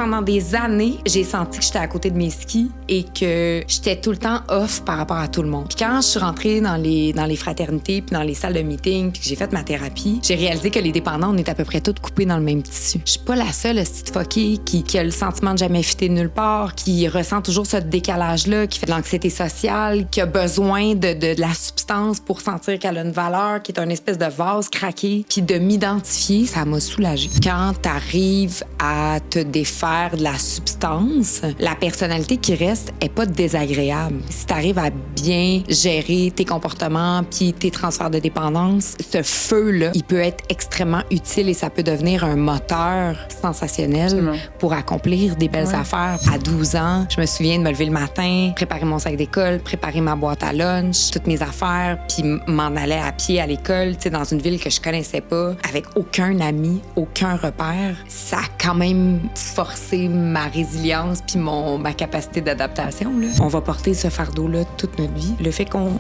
Pendant des années, j'ai senti que j'étais à côté de mes skis et que j'étais tout le temps off par rapport à tout le monde. Puis quand je suis rentrée dans les fraternités puis dans les salles de meeting puis que j'ai fait ma thérapie, j'ai réalisé que les dépendants, on est à peu près toutes coupées dans le même tissu. Je suis pas la seule petite fuckée qui a le sentiment de jamais fitter nulle part, qui ressent toujours ce décalage-là, qui fait de l'anxiété sociale, qui a besoin de la substance pour sentir qu'elle a une valeur, qui est une espèce de vase craqué. Puis de m'identifier, ça m'a soulagée. Quand t'arrives à te défaire de la substance, la personnalité qui reste est pas désagréable. Si t'arrives à bien gérer tes comportements puis tes transferts de dépendance, ce feu-là, il peut être extrêmement utile et ça peut devenir un moteur sensationnel pour accomplir des belles affaires. À 12 ans, je me souviens de me lever le matin, préparer mon sac d'école, préparer ma boîte à lunch, toutes mes affaires, puis m'en aller à pied à l'école, tu sais, dans une ville que je connaissais pas, avec aucun ami, aucun repère. Ça a quand même forcé ma résilience puis ma capacité d'adaptation, là. On va porter ce fardeau-là toute notre vie. Le fait qu'on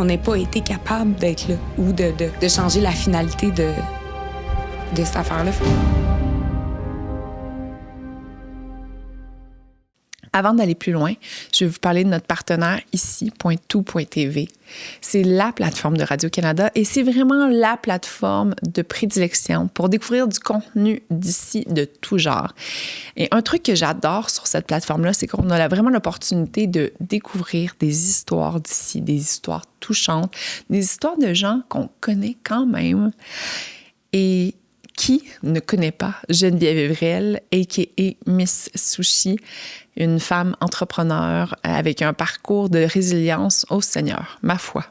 n'ait pas été capable d'être là ou de changer la finalité de cette affaire-là. Avant d'aller plus loin, je vais vous parler de notre partenaire ici, .tout.tv. C'est la plateforme de Radio-Canada et c'est vraiment la plateforme de prédilection pour découvrir du contenu d'ici de tout genre. Et un truc que j'adore sur cette plateforme-là, c'est qu'on a vraiment l'opportunité de découvrir des histoires d'ici, des histoires touchantes, des histoires de gens qu'on connaît quand même. Et qui ne connaît pas Geneviève Evrel, a.k.a. Miss Sushi, une femme entrepreneur avec un parcours de résilience au Seigneur, ma foi.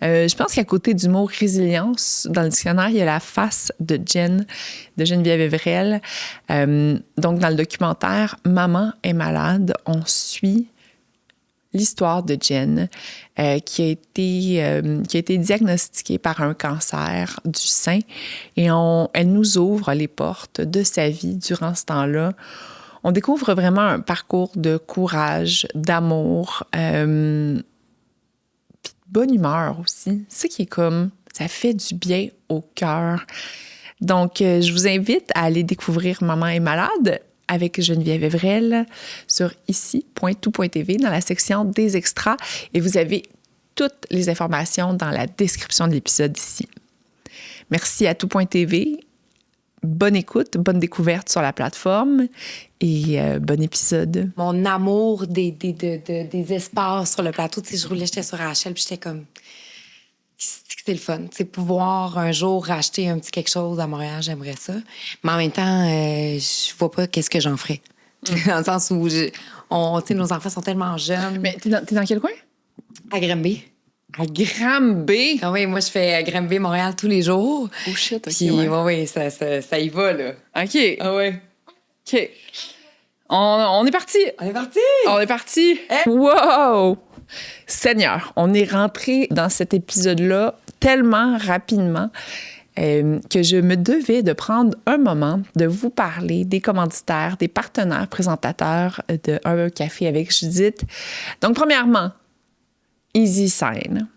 Je pense qu'à côté du mot résilience, dans le dictionnaire, il y a la face de Geneviève Evrel. Donc, dans le documentaire « Maman est malade », on suit l'histoire de Jen, qui a été diagnostiquée par un cancer du sein. Et elle nous ouvre les portes de sa vie durant ce temps-là. On découvre vraiment un parcours de courage, d'amour, puis de bonne humeur aussi. C'est qui est comme, ça fait du bien au cœur. Donc, je vous invite à aller découvrir « Maman est malade » avec Geneviève Evrel sur ici.tout.tv dans la section des extras. Et vous avez toutes les informations dans la description de l'épisode ici. Merci à tout.tv. Bonne écoute, bonne découverte sur la plateforme et bon épisode. Mon amour des espaces sur le plateau, tu sais, je roulais, j'étais sur Rachel, puis j'étais comme... C'est le fun. C'est pouvoir un jour racheter un petit quelque chose à Montréal, j'aimerais ça. Mais en même temps, je vois pas qu'est-ce que j'en ferais. Dans le sens où nos enfants sont tellement jeunes. Mais t'es dans quel coin? À Granby. À Granby? Ah oui, moi, je fais Granby, Montréal tous les jours. Oh shit, OK. Puis, oui, ça y va, là. OK. Ah ouais. OK. On est parti. On est parti. On est parti. Hey. Wow! Seigneur, on est rentré dans cet épisode-là tellement rapidement que je me devais de prendre un moment de vous parler des commanditaires, des partenaires présentateurs de Un café avec Judith. Donc, premièrement, EasySign.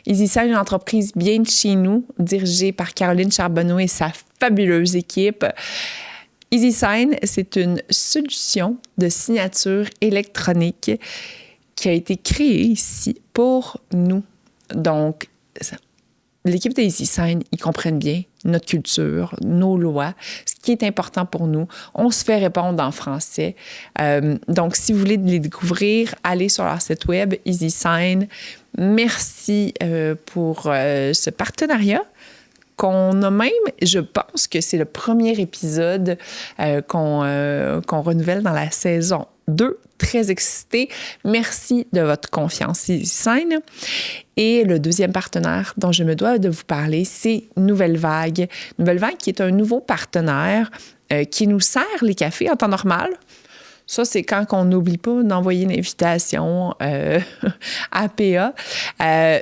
EasySign, une entreprise bien de chez nous, dirigée par Caroline Charbonneau et sa fabuleuse équipe. EasySign, c'est une solution de signature électronique qui a été créée ici pour nous. Donc, l'équipe de EasySign, ils comprennent bien notre culture, nos lois, ce qui est important pour nous. On se fait répondre en français. Donc, si vous voulez les découvrir, allez sur leur site web, EasySign. Merci pour ce partenariat qu'on a même, je pense que c'est le premier épisode qu'on renouvelle dans la saison 2. Très excitée. Merci de votre confiance, EasySign. Et le deuxième partenaire dont je me dois de vous parler, c'est Nouvelle Vague. Nouvelle Vague qui est un nouveau partenaire qui nous sert les cafés en temps normal. Ça, c'est quand on n'oublie pas d'envoyer une invitation à PA.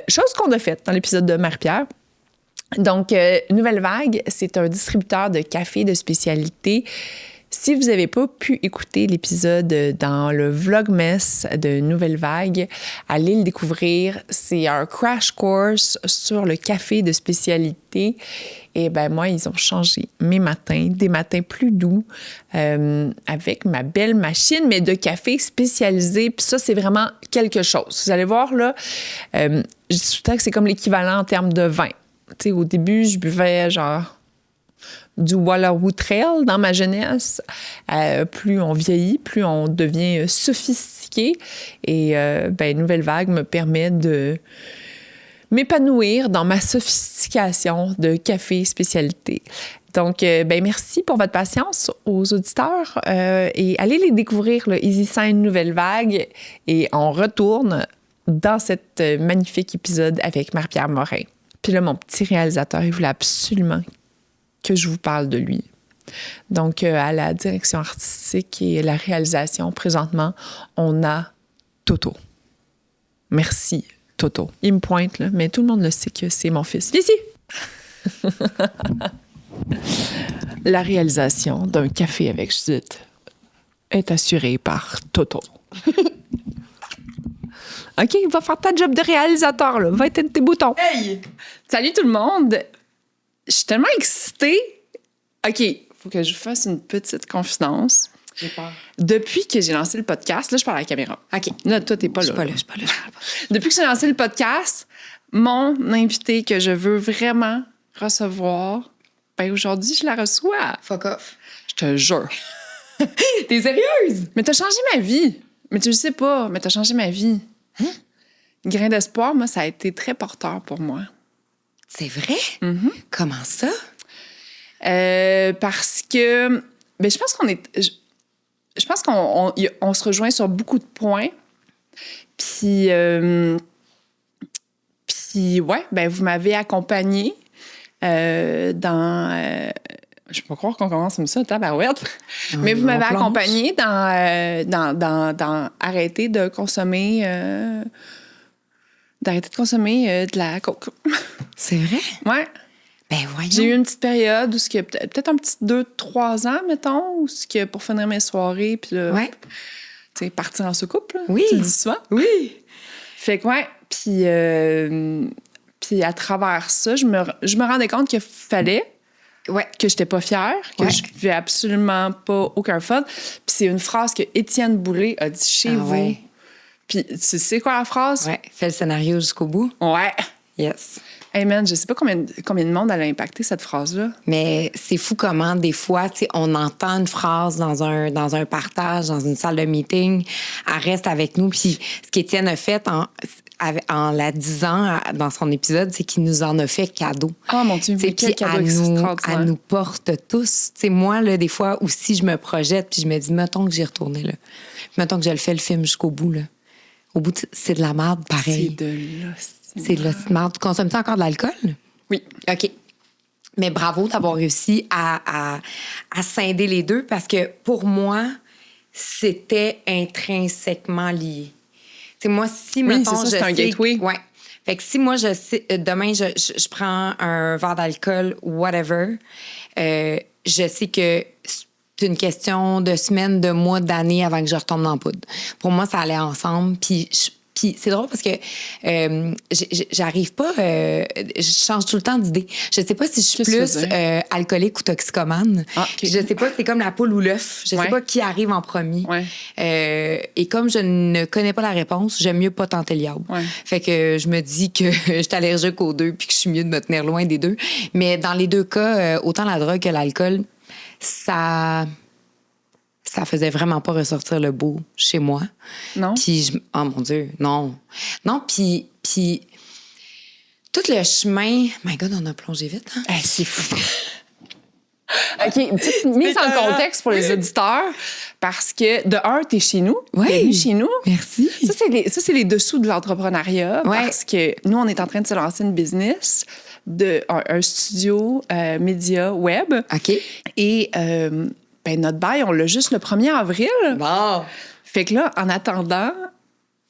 Chose qu'on a faite dans l'épisode de Marie-Pierre. Donc, Nouvelle Vague, c'est un distributeur de café de spécialité. Si vous n'avez pas pu écouter l'épisode dans le Vlogmas de Nouvelle Vague, allez le découvrir. C'est un crash course sur le café de spécialité. Et ben moi, ils ont changé mes matins, des matins plus doux, avec ma belle machine, mais de café spécialisé. Puis ça, c'est vraiment quelque chose. Vous allez voir, là, je dis tout le temps que c'est comme l'équivalent en termes de vin. Tu sais, au début, je buvais genre du Walleroo Trail dans ma jeunesse. Plus on vieillit, plus on devient sophistiqué. Et Nouvelle Vague me permet de m'épanouir dans ma sophistication de café spécialité. Donc, merci pour votre patience aux auditeurs et allez les découvrir, le Easy Sign Nouvelle Vague. Et on retourne dans cet magnifique épisode avec Marie-Pierre Morin. Puis là, mon petit réalisateur, il voulait absolument que je vous parle de lui. Donc, à la direction artistique et la réalisation, présentement, on a Toto. Merci, Toto. Il me pointe, là, mais tout le monde le sait que c'est mon fils. Viens ici! La réalisation d'un café avec Judith est assurée par Toto. OK, va faire ta job de réalisateur, là. Va éteindre tes boutons. Hey! Salut tout le monde! Je suis tellement excitée. OK, il faut que je vous fasse une petite confidence. J'ai peur. Depuis que j'ai lancé le podcast, là, je parle à la caméra. OK. Là, toi, t'es pas là. Je suis pas là. Depuis que j'ai lancé le podcast, mon invité que je veux vraiment recevoir, aujourd'hui, je la reçois. Fuck off. Je te jure. T'es sérieuse? Mais t'as changé ma vie. Mais tu le sais pas, mais t'as changé ma vie. Hein? Grain d'espoir, moi, ça a été très porteur pour moi. C'est vrai? Mm-hmm. Comment ça? Parce que je pense qu'on est... Je pense qu'on se rejoint sur beaucoup de points. Puis vous m'avez accompagnée dans... je peux pas croire qu'on commence comme ça, tabarouette. Mais vous m'avez accompagnée dans arrêter de consommer... d'arrêter de consommer de la coke. C'est vrai? Ouais. Ben voyons. J'ai eu une petite période où il y a peut-être un petit 2-3 ans, mettons, où pour finir mes soirées, puis là, tu sais, partir en soucoupe, là. Oui. Tu le dis souvent? Oui. Fait que, puis à travers ça, je me rendais compte qu'il fallait que j'étais pas fière, que je vivais absolument pas aucun fun. Puis c'est une phrase que Étienne Boulay a dit chez vous. Ouais. Puis tu sais quoi la phrase? Ouais, fais le scénario jusqu'au bout. Ouais. Yes. Hey man, je sais pas combien de monde elle a impacté, cette phrase-là. Mais c'est fou comment, des fois, tu sais, on entend une phrase dans un partage, dans une salle de meeting, elle reste avec nous. Puis ce qu'Étienne a fait en la disant dans son épisode, c'est qu'il nous en a fait cadeau. Oh mon Dieu, mais quel cadeau extraordinaire. Elle nous porte tous. Tu sais, moi, là, des fois, aussi, je me projette, puis je me dis, mettons que j'y retourné, là. Mettons que je le fais le film jusqu'au bout, là. Au bout, c'est de la merde, pareil. C'est de l'hostie. C'est de la merde. Tu consommes-tu encore de l'alcool? Oui. OK. Mais bravo d'avoir réussi à scinder les deux parce que pour moi, c'était intrinsèquement lié. Tu sais, moi, si, mettons, c'est ça, c'est un gateway. Ouais. Fait que si moi, je sais, demain, je prends un verre d'alcool, whatever, je sais que c'est une question de semaines, de mois, d'années avant que je retombe dans la poudre. Pour moi, ça allait ensemble. Puis c'est drôle parce que j'arrive pas... je change tout le temps d'idée. Je sais pas si je suis plus alcoolique ou toxicomane. Ah, okay. Je sais pas, c'est comme la poule ou l'œuf. Je sais pas qui arrive en premier. Ouais. Et comme je ne connais pas la réponse, j'aime mieux pas tenter le diable. Ouais. Fait que je me dis que je suis allergique aux deux puis que je suis mieux de me tenir loin des deux. Mais dans les deux cas, autant la drogue que l'alcool, ça faisait vraiment pas ressortir le beau chez moi. Non? Puis, oh mon Dieu, non. Non, puis tout le chemin... My God, on a plongé vite, hein? Hey, c'est fou. OK, une petite mise en contexte pour les auditeurs, parce que, de un, t'es chez nous. Oui. T'es chez nous. Merci. Ça, c'est les dessous de l'entrepreneuriat, parce que nous, on est en train de se lancer une business un studio média web. OK. Et... notre bail, on l'a juste le 1er avril. Bon. Fait que là, en attendant...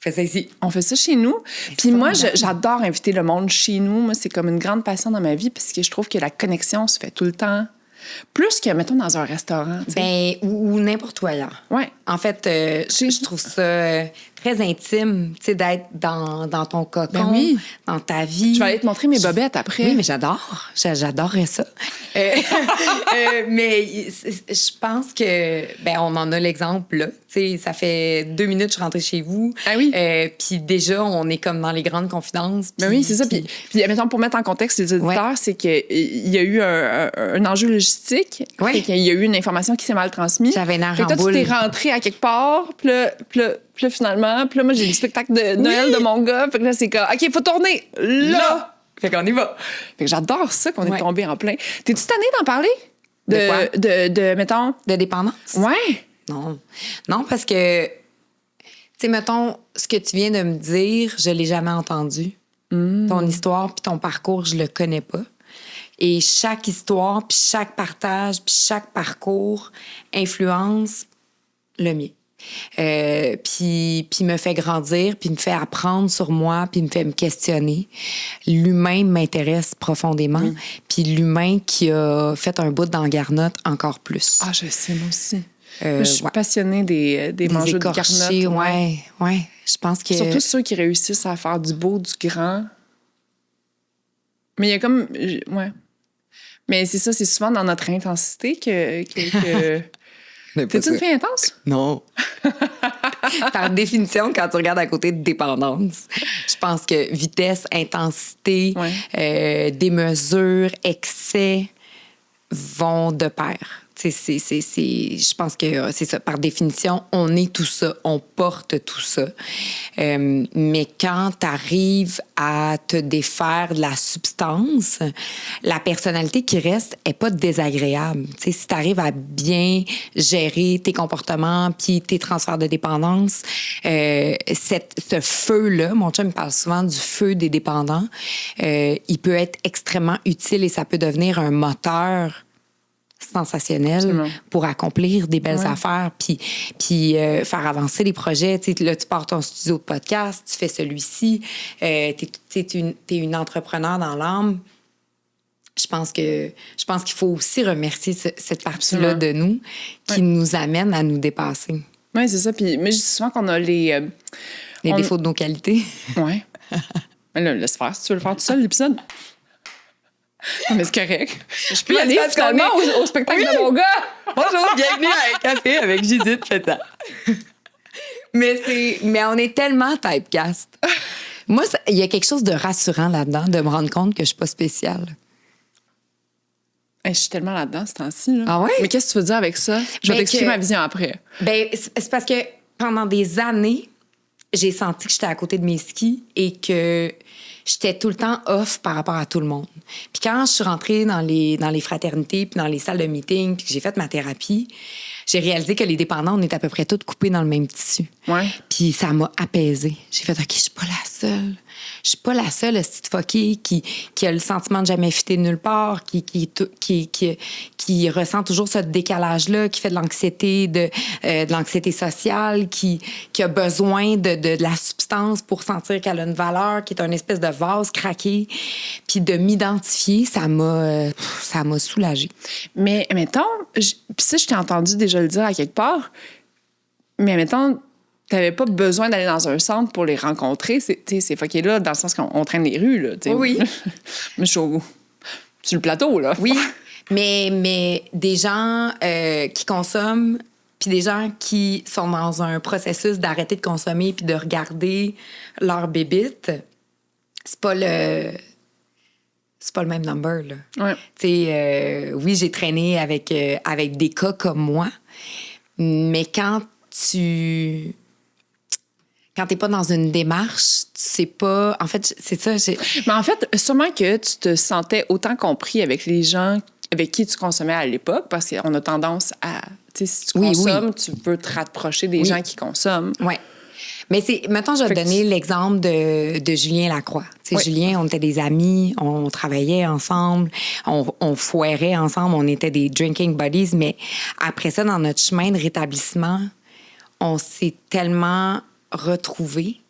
Fais ça ici. On fait ça chez nous. Puis moi, j'adore inviter le monde chez nous. Moi, c'est comme une grande passion dans ma vie parce que je trouve que la connexion se fait tout le temps Plus que, mettons, dans un restaurant. Tu sais. Ben, ou n'importe où ailleurs. Ouais. En fait, je trouve ça très intime, tu sais, d'être dans ton cocon, Ben oui. dans ta vie. Je vais aller te montrer mes bobettes après. Oui, mais j'adore. J'adorerais ça. Mais je pense que, ben, on en a l'exemple, là. Tu sais, ça fait 2 minutes que je suis rentrée chez vous. Ah oui. Puis déjà, on est comme dans les grandes confidences. Ben oui, c'est ça. Puis, mettons, pour mettre en contexte les auditeurs, c'est qu'il y a eu un enjeu logistique. Ouais. Il y a eu une information qui s'est mal transmise. J'avais une Fait que toi, tu t'es rentré à quelque part, puis là, finalement, puis là, moi, j'ai le spectacle de Noël de mon gars. Fait que là, c'est comme, OK, il faut tourner là. Fait qu'on y va. Fait que j'adore ça qu'on est Ouais. tombé en plein. T'es-tu tannée d'en parler? De quoi? De mettons... De dépendance? Ouais. Non, parce que, tu sais, mettons, ce que tu viens de me dire, je l'ai jamais entendu. Ton histoire puis ton parcours, je le connais pas. Et chaque histoire, puis chaque partage, puis chaque parcours influence le mien. Puis me fait grandir, puis me fait apprendre sur moi, puis me fait me questionner. L'humain m'intéresse profondément, puis l'humain qui a fait un bout dans Garnotte encore plus. Ah, je sais, moi aussi. Je suis ouais. passionnée des mangeux de écorchés, Garnotte. ouais. Je pense que... Surtout ceux qui réussissent à faire du beau, du grand. Mais il y a comme... Ouais. Mais c'est ça, c'est souvent dans notre intensité que... T'es-tu une fille intense? Non. Par définition, quand tu regardes à côté de dépendance, je pense que vitesse, intensité, démesure, excès vont de pair. Je pense que c'est ça. Par définition, on est tout ça. On porte tout ça. Mais quand tu arrives à te défaire de la substance, la personnalité qui reste n'est pas désagréable. T'sais, si tu arrives à bien gérer tes comportements puis tes transferts de dépendance, ce feu-là, mon chum me parle souvent du feu des dépendants, il peut être extrêmement utile et ça peut devenir un moteur sensationnel. Absolument. Pour accomplir des belles affaires puis faire avancer les projets. T'sais, là, tu pars ton studio de podcast, tu fais celui-ci, t'es une entrepreneur dans l'âme. Je pense qu'il faut aussi remercier cette partie-là de nous qui nous amène à nous dépasser. Oui, c'est ça. Puis, mais je dis souvent qu'on a les défauts de nos qualités. Oui. Mais là, laisse faire si tu veux le faire tout seul, l'épisode. Non, mais c'est correct. Je peux y aller finalement au spectacle de mon gars. Bonjour, bienvenue à un café avec Judith Pétain. Mais on est tellement typecast. Moi, il y a quelque chose de rassurant là-dedans, de me rendre compte que je suis pas spéciale. Hey, je suis tellement là-dedans ce temps-ci. Là. Ah ouais? Mais qu'est-ce que tu veux dire avec ça? Je vais t'expliquer ma vision après. Ben, c'est parce que pendant des années, j'ai senti que j'étais à côté de mes skis et que j'étais tout le temps off par rapport à tout le monde. Puis quand je suis rentrée dans les fraternités puis dans les salles de meeting puis que j'ai fait ma thérapie, j'ai réalisé que les dépendants, on est à peu près tous coupés dans le même tissu. Ouais. Puis ça m'a apaisée. J'ai fait, OK, je suis pas la seule. Je suis pas la seule petite fuckée qui a le sentiment de jamais fitter nulle part, qui ressent toujours ce décalage-là, qui fait de l'anxiété, de l'anxiété sociale, qui a besoin de la substance pour sentir qu'elle a une valeur, qui est une espèce de vase craqué. Puis de m'identifier, ça m'a soulagée. Mais mettons, puis ça, je t'ai entendu déjà le dire à quelque part, mais mettons, t'avais pas besoin d'aller dans un centre pour les rencontrer. C'est fucké-là, dans le sens qu'on traîne les rues, là. Oui. Mais je suis sur le plateau, là. Oui, mais des gens qui consomment, puis des gens qui sont dans un processus d'arrêter de consommer puis de regarder leur bébite, c'est pas le même number, là. Ouais. Oui, j'ai traîné avec des cas comme moi, mais quand t'es pas dans une démarche, tu sais pas... En fait, c'est ça. Mais en fait, sûrement que tu te sentais autant compris avec les gens avec qui tu consommais à l'époque, parce qu'on a tendance à... Tu sais, si tu consommes, tu veux te rapprocher des gens qui consomment. Oui. Mais mettons, je vais te donner l'exemple de Julien Lacroix. Julien, on était des amis, on travaillait ensemble, on foirait ensemble, on était des drinking buddies, mais après ça, dans notre chemin de rétablissement, on s'est tellement retrouvés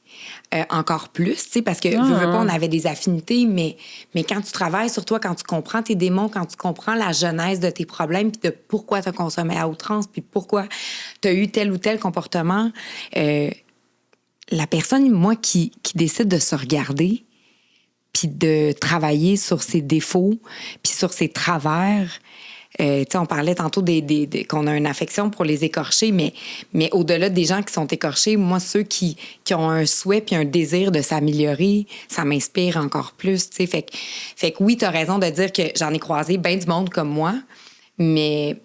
encore plus, tu sais, parce que, veux pas, on avait des affinités, mais quand tu travailles sur toi, quand tu comprends tes démons, quand tu comprends la genèse de tes problèmes, puis de pourquoi tu as consommé à outrance, puis pourquoi tu as eu tel ou tel comportement, la personne, moi, qui décide de se regarder, puis de travailler sur ses défauts, puis sur ses travers. Tu sais, on parlait tantôt qu'on a une affection pour les écorchés, mais au-delà des gens qui sont écorchés, moi, ceux qui ont un souhait puis un désir de s'améliorer, ça m'inspire encore plus, tu sais. Fait que oui, t'as raison de dire que j'en ai croisé bien du monde comme moi, mais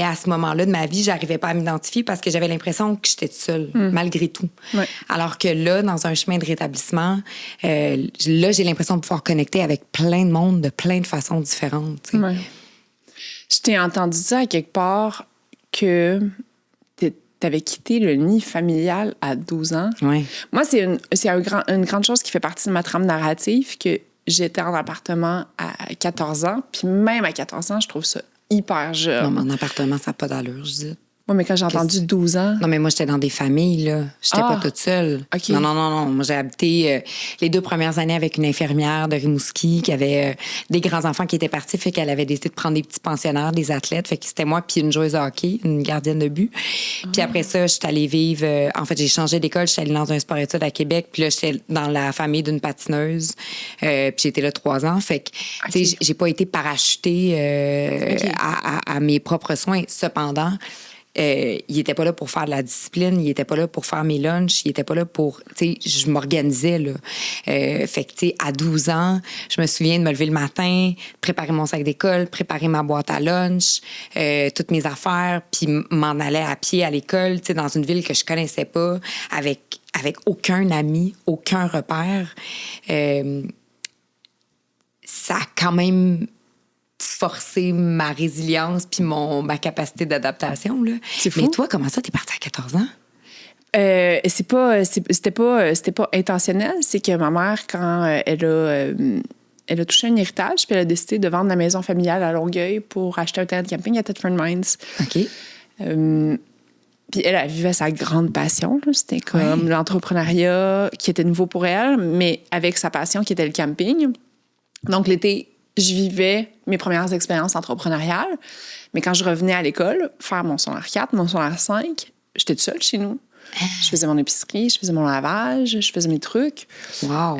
à ce moment-là de ma vie, j'arrivais pas à m'identifier parce que j'avais l'impression que j'étais toute seule, malgré tout. Ouais. Alors que là, dans un chemin de rétablissement, là, j'ai l'impression de pouvoir connecter avec plein de monde de plein de façons différentes. Tu sais. Ouais. Je t'ai entendu dire à quelque part que tu avais quitté le nid familial à 12 ans. Ouais. Moi, c'est une grande chose qui fait partie de ma trame narrative, que j'étais en appartement à 14 ans, puis même à 14 ans, je trouve ça hyper jeune. Non, mon appartement, ça n'a pas d'allure, je dis. Oui, mais quand j'ai entendu 12 ans... Non, mais moi, j'étais dans des familles, là. J'étais pas toute seule. Okay. Non. Moi, j'ai habité les 2 premières années avec une infirmière de Rimouski qui avait des grands-enfants qui étaient partis, fait qu'elle avait décidé de prendre des petits pensionnaires, des athlètes. Fait que c'était moi puis une joueuse de hockey, une gardienne de but. Puis après ça, je suis allée vivre... en fait, j'ai changé d'école. Je suis allée dans un sport-études à Québec. Puis là, j'étais dans la famille d'une patineuse. Puis j'ai été là 3 ans. Fait que, tu sais, j'ai pas été parachutée à mes propres soins. Cependant... il était pas là pour faire de la discipline, il était pas là pour faire mes lunchs, il était pas là pour... Tu sais, je m'organisais, là. Fait que, tu sais, à 12 ans, je me souviens de me lever le matin, préparer mon sac d'école, préparer ma boîte à lunch, toutes mes affaires, puis m'en aller à pied à l'école, tu sais, dans une ville que je connaissais pas, avec aucun ami, aucun repère. Ça a quand même... forcer ma résilience puis ma capacité d'adaptation, là. C'est fou. Mais toi, comment ça, t'es partie à 14 ans? C'était pas intentionnel. C'est que ma mère, quand elle a touché un héritage, puis elle a décidé de vendre la maison familiale à Longueuil pour acheter un terrain de camping à Thetford Mines. OK. Puis elle vivait sa grande passion, là. C'était comme l'entrepreneuriat qui était nouveau pour elle, mais avec sa passion qui était le camping. Donc, l'été, je vivais mes premières expériences entrepreneuriales, mais quand je revenais à l'école, faire mon secondaire 4, mon secondaire 5, j'étais toute seule chez nous. Je faisais mon épicerie, je faisais mon lavage, je faisais mes trucs. Wow.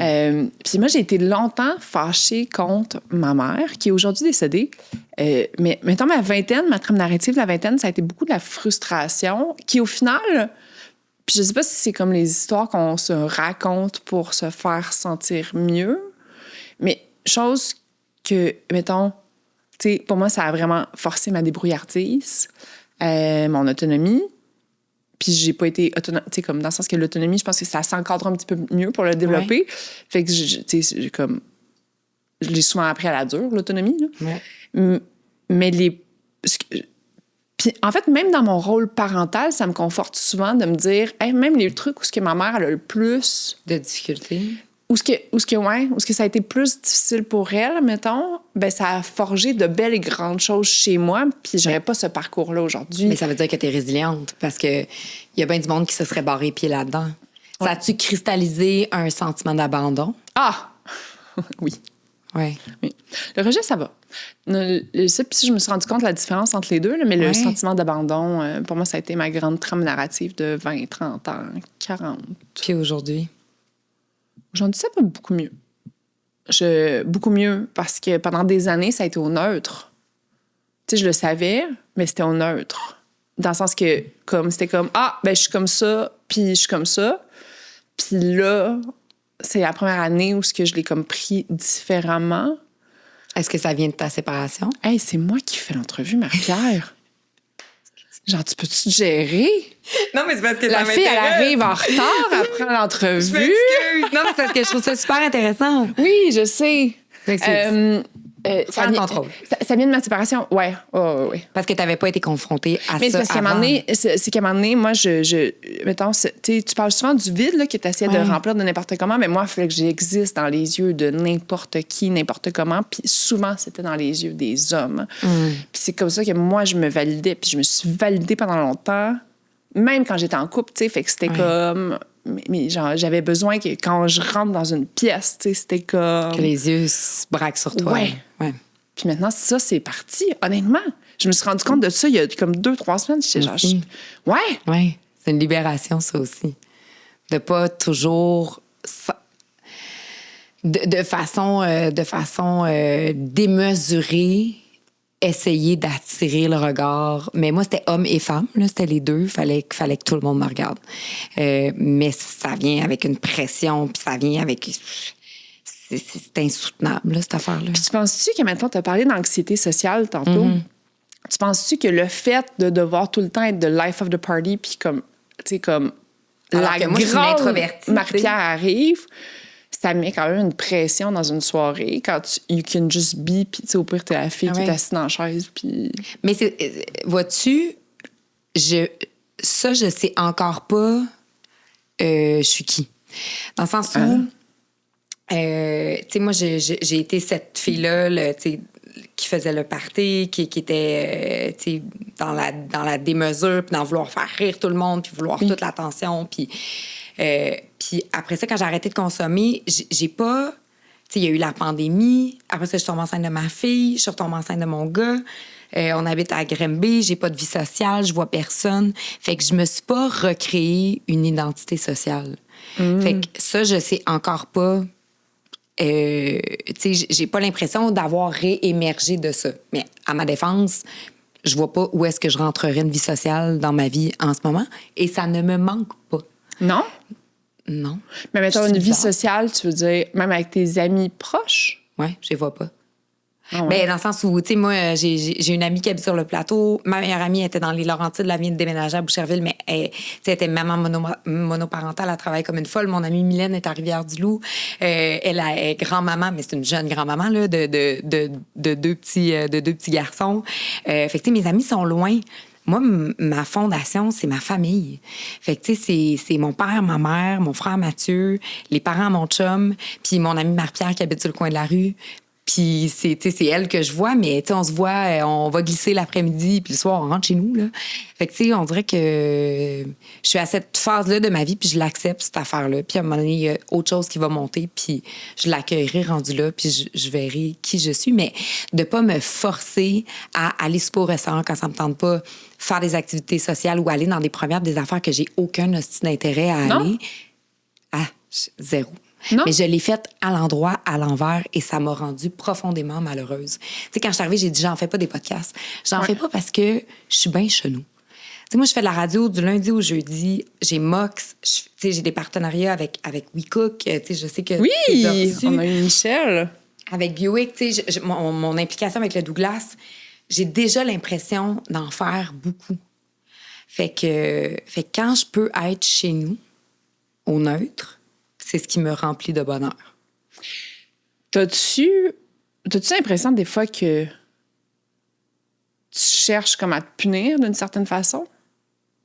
Puis moi, j'ai été longtemps fâchée contre ma mère, qui est aujourd'hui décédée. Mais mettons, ma trame narrative de la vingtaine, ça a été beaucoup de la frustration, qui au final... Puis je sais pas si c'est comme les histoires qu'on se raconte pour se faire sentir mieux, mais chose que, mettons, tu sais, pour moi, ça a vraiment forcé ma débrouillardise, mon autonomie. Puis j'ai pas été autonome, tu sais, comme dans le sens que l'autonomie, je pense que ça s'encadre un petit peu mieux pour le développer. Ouais. Fait que, tu sais, comme, je l'ai souvent appris à la dure, l'autonomie, là. Ouais. Mais puis en fait, même dans mon rôle parental, ça me conforte souvent de me dire, hey, même les trucs où ce que ma mère elle a le plus de difficultés, où ce que ça a été plus difficile pour elle, mettons, ben ça a forgé de belles et grandes choses chez moi, puis j'aurais pas ce parcours-là aujourd'hui. Mais ça veut dire que t'es résiliente, parce que y a bien du monde qui se serait barré les pieds là-dedans. Ouais. Ça a-tu cristallisé un sentiment d'abandon? Ah! Oui. Ouais. Oui. Le rejet, ça va. Puis je me suis rendu compte de la différence entre les deux, là, mais le sentiment d'abandon, pour moi, ça a été ma grande trame narrative de 20, 30 ans, 40. Puis aujourd'hui? J'en dis ça pas beaucoup mieux. Beaucoup mieux parce que pendant des années, ça a été au neutre. Tu sais, je le savais, mais c'était au neutre. Dans le sens que, c'était comme, je suis comme ça, puis je suis comme ça. Puis là, c'est la première année où je l'ai comme pris différemment. Est-ce que ça vient de ta séparation? Hey, c'est moi qui fais l'entrevue, Marie-Pierre. Genre, tu peux-tu te gérer? Non, mais c'est parce que la fille, elle arrive en retard après l'entrevue. Je m'excuse. Non, mais c'est parce que je trouve ça super intéressant. Oui, je sais. Ça vient de ma séparation. Ouais. Oh, oui. Parce que tu n'avais pas été confrontée à mais ça. Mais c'est parce qu'à un moment donné, moi, mettons, tu parles souvent du vide là, que tu essaies de remplir de n'importe comment, mais moi, il fallait que j'existe dans les yeux de n'importe qui, n'importe comment. Puis souvent, c'était dans les yeux des hommes. Puis c'est comme ça que moi, je me validais. Puis je me suis validée pendant longtemps Même quand j'étais en couple, tu sais, fait que c'était comme... Mais genre, j'avais besoin que quand je rentre dans une pièce, tu sais, c'était comme... Que les yeux se braquent sur toi. Ouais. Puis maintenant, ça, c'est parti. Honnêtement, je me suis rendu compte de ça il y a comme 2-3 semaines. J'étais genre... Ouais. Ouais. C'est une libération, ça aussi. De pas toujours... De façon démesurée, essayer d'attirer le regard. Mais moi, c'était homme et femme, là, c'était les deux. Fallait que tout le monde me regarde. Mais ça vient avec une pression, puis ça vient avec... C'est insoutenable, là, cette affaire-là. Puis tu penses-tu que maintenant, tu as parlé d'anxiété sociale tantôt? Tu penses-tu que le fait de devoir tout le temps être the life of the party, puis comme, tu sais, comme alors la que moi, grande je Marie-Pierre arrive, ça met quand même une pression dans une soirée quand you can just be, puis tu sais, au pire, t'es la fille qui est assise dans la chaise, puis... Mais vois-tu, je sais encore pas je suis qui. Dans le sens où, tu sais, moi, j'ai été cette fille-là, tu sais, qui faisait le party, qui était, tu sais, dans la démesure, puis dans vouloir faire rire tout le monde, puis vouloir toute l'attention, puis après ça, quand j'ai arrêté de consommer, j'ai pas... Tu sais, il y a eu la pandémie. Après ça, je suis tombée enceinte de ma fille. Je suis retombée enceinte de mon gars. On habite à Granby. J'ai pas de vie sociale. Je vois personne. Fait que je me suis pas recréé une identité sociale. Fait que ça, je sais encore pas... tu sais, j'ai pas l'impression d'avoir réémergé de ça. Mais à ma défense, je vois pas où est-ce que je rentrerais une vie sociale dans ma vie en ce moment. Et ça ne me manque pas. Non? Non. Mais mettons, une vie sociale, tu veux dire, même avec tes amis proches? Oui, je les vois pas. Ah ouais. Ben, dans le sens où, tu sais, moi, j'ai une amie qui habite sur le plateau. Ma meilleure amie était dans les Laurentides. Elle vient de déménager à Boucherville, mais elle était maman monoparentale. Elle travaille comme une folle. Mon amie Mylène est à Rivière-du-Loup. Elle est grand-maman, mais c'est une jeune grand-maman là, de deux petits garçons. Fait que, tu sais, mes amis sont loin. Moi, ma fondation, c'est ma famille. Fait que, tu sais, c'est mon père, ma mère, mon frère Mathieu, les parents à mon chum, puis mon amie Marie-Pierre qui habite sur le coin de la rue. Puis c'est elle que je vois, mais on se voit, on va glisser l'après-midi, puis le soir, on rentre chez nous, là. Fait que, tu sais, on dirait que je suis à cette phase-là de ma vie, puis je l'accepte, cette affaire-là. Puis à un moment donné, il y a autre chose qui va monter, puis je l'accueillerai rendu là, puis je verrai qui je suis. Mais de pas me forcer à aller super au restaurant quand ça me tente pas, faire des activités sociales ou aller dans des premières des affaires que j'ai aucun hostie d'intérêt à aller. Ah, zéro. Non. Mais je l'ai faite à l'endroit, à l'envers, et ça m'a rendue profondément malheureuse. Tu sais, quand je suis arrivée, j'ai dit, j'en fais pas des podcasts. J'en fais pas parce que je suis bien chenou. Tu sais, moi, je fais de la radio du lundi au jeudi. J'ai Mox. Tu sais, j'ai des partenariats avec WeCook. Tu sais, je sais que... Oui, on a eu Michel. Avec Buick, tu sais, mon implication avec le Douglas, j'ai déjà l'impression d'en faire beaucoup. Fait que quand je peux être chez nous, au neutre, c'est ce qui me remplit de bonheur. T'as-tu l'impression des fois que tu cherches comme à te punir d'une certaine façon?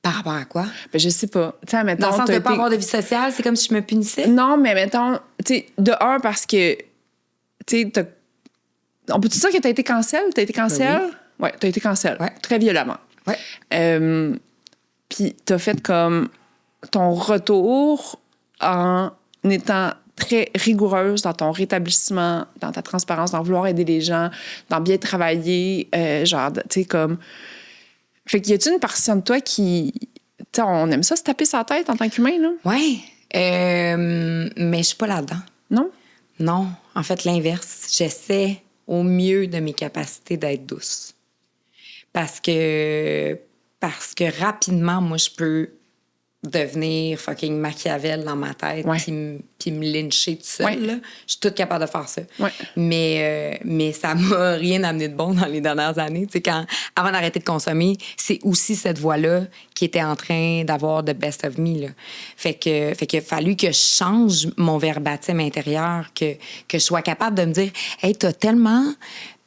Par rapport à quoi? Ben, je sais pas. Tu sais, mettons, dans le sens de pas avoir de vie sociale, c'est comme si je me punissais? Non, mais mettons, tu sais, de un, parce que, tu sais, on peut-tu dire que t'as été cancel? T'as été cancel? Oui. Ouais, t'as été cancel. Ouais. Très violemment. Ouais. Puis t'as fait comme ton retour en étant très rigoureuse dans ton rétablissement, dans ta transparence, dans vouloir aider les gens, dans bien travailler, genre, tu sais, comme... Fait qu'il y a-tu une partie de toi qui... Tu sais, on aime ça se taper sa tête en tant qu'humain, là? Oui. Mais je suis pas là-dedans. Non? Non. En fait, l'inverse. J'essaie au mieux de mes capacités d'être douce. Parce que rapidement, moi, je peux devenir fucking Machiavel dans ma tête puis me lyncher tout seul. Là. Je suis toute capable de faire ça. Ouais. Mais ça m'a rien amené de bon dans les dernières années. Tu sais, avant d'arrêter de consommer, c'est aussi cette voix-là qui était en train d'avoir the best of me. Là. Fait qu'il a fallu que je change mon verbatim intérieur, que je sois capable de me dire « Hey, t'as tellement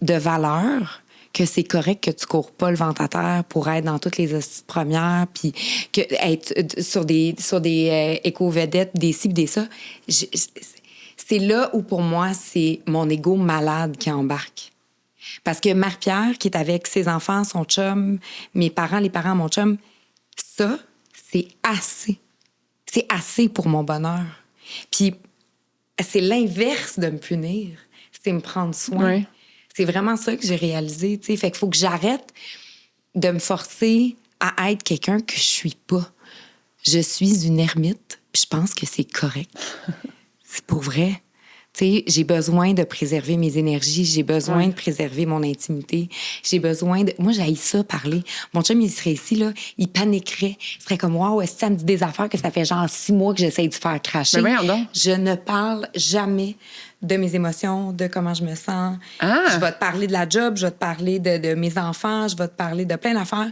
de valeur que c'est correct que tu cours pas le ventre à terre pour être dans toutes les hosties de première, puis que être sur des éco-vedettes, des ci, des ça. C'est là où, pour moi, c'est mon ego malade qui embarque. Parce que Marie-Pierre, qui est avec ses enfants, son chum, mes parents, les parents de mon chum, ça, c'est assez. C'est assez pour mon bonheur. Puis c'est l'inverse de me punir. C'est me prendre soin. Oui. C'est vraiment ça que j'ai réalisé, tu sais. Fait qu'il faut que j'arrête de me forcer à être quelqu'un que je suis pas. Je suis une ermite, puis je pense que c'est correct. C'est pour vrai. Tu sais, j'ai besoin de préserver mes énergies, j'ai besoin de préserver mon intimité, j'ai besoin de... Moi, j'haïs ça, parler. Mon chum, il serait ici, là, il paniquerait. Il serait comme, wow, est-ce que ça me dit des affaires que ça fait genre 6 mois que j'essaie de faire cracher? Mais voyons donc. Je ne parle jamais de mes émotions, de comment je me sens. Ah! Je vais te parler de la job, je vais te parler de mes enfants, je vais te parler de plein d'affaires.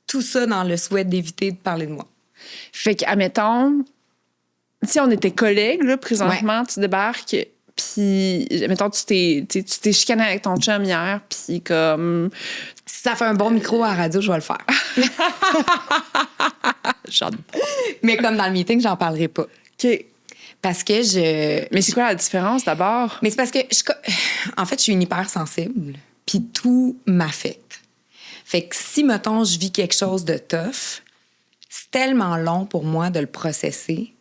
Tout ça dans le souhait d'éviter de parler de moi. Fait que, admettons, si on était collègues, là, présentement, tu débarques, puis, admettons, tu t'es chicané avec ton chum hier, puis comme... Si ça fait un bon micro à la radio, je vais le faire. J'adore. Mais comme dans le meeting, j'en parlerai pas. OK. Parce que je... Mais c'est quoi la différence, d'abord? Mais c'est parce que, en fait, je suis une hypersensible, puis tout m'affecte. Fait que si, mettons, je vis quelque chose de tough, c'est tellement long pour moi de le processer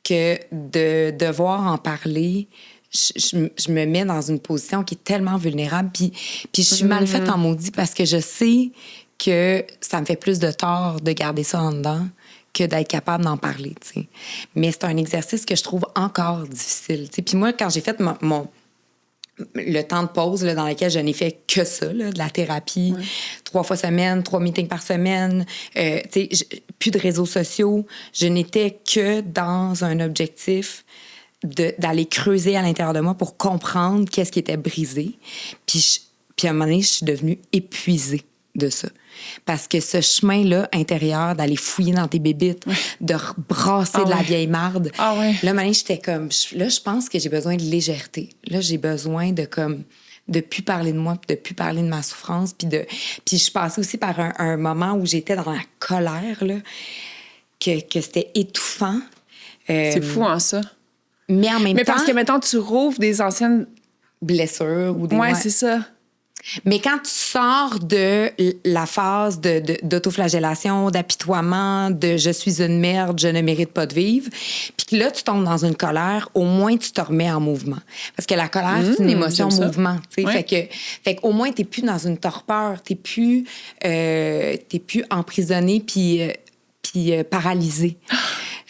que de devoir en parler, je me mets dans une position qui est tellement vulnérable. Puis je suis mal faite en maudit parce que je sais que ça me fait plus de tort de garder ça en dedans que d'être capable d'en parler, tu sais. Mais c'est un exercice que je trouve encore difficile, tu sais. Puis moi, quand j'ai fait le temps de pause là, dans lequel je n'ai fait que ça, là, de la thérapie, 3 fois semaine, 3 meetings par semaine, plus de réseaux sociaux. Je n'étais que dans un objectif d'aller creuser à l'intérieur de moi pour comprendre qu'est-ce qui était brisé. Puis à un moment donné, je suis devenue épuisée de ça. Parce que ce chemin-là, intérieur, d'aller fouiller dans tes bébites, de brasser de la vieille marde, là, à un moment donné, j'étais comme... Là, je pense que j'ai besoin de légèreté. Là, j'ai besoin de plus parler de moi, de plus parler de ma souffrance. Puis je passais aussi par un moment où j'étais dans la colère, là, que c'était étouffant. C'est fou, hein, ça? Mais en même temps... Mais parce que, mettons, tu rouvres des anciennes... blessures ou des... Ouais, c'est ça. Mais quand tu sors de la phase d'autoflagellation, d'apitoiement, de « je suis une merde, je ne mérite pas de vivre », puis que là, tu tombes dans une colère, au moins, tu te remets en mouvement. Parce que la colère, c'est une émotion mouvement. Ouais. Fait qu'au moins, tu n'es plus dans une torpeur, tu n'es plus emprisonné puis paralysé.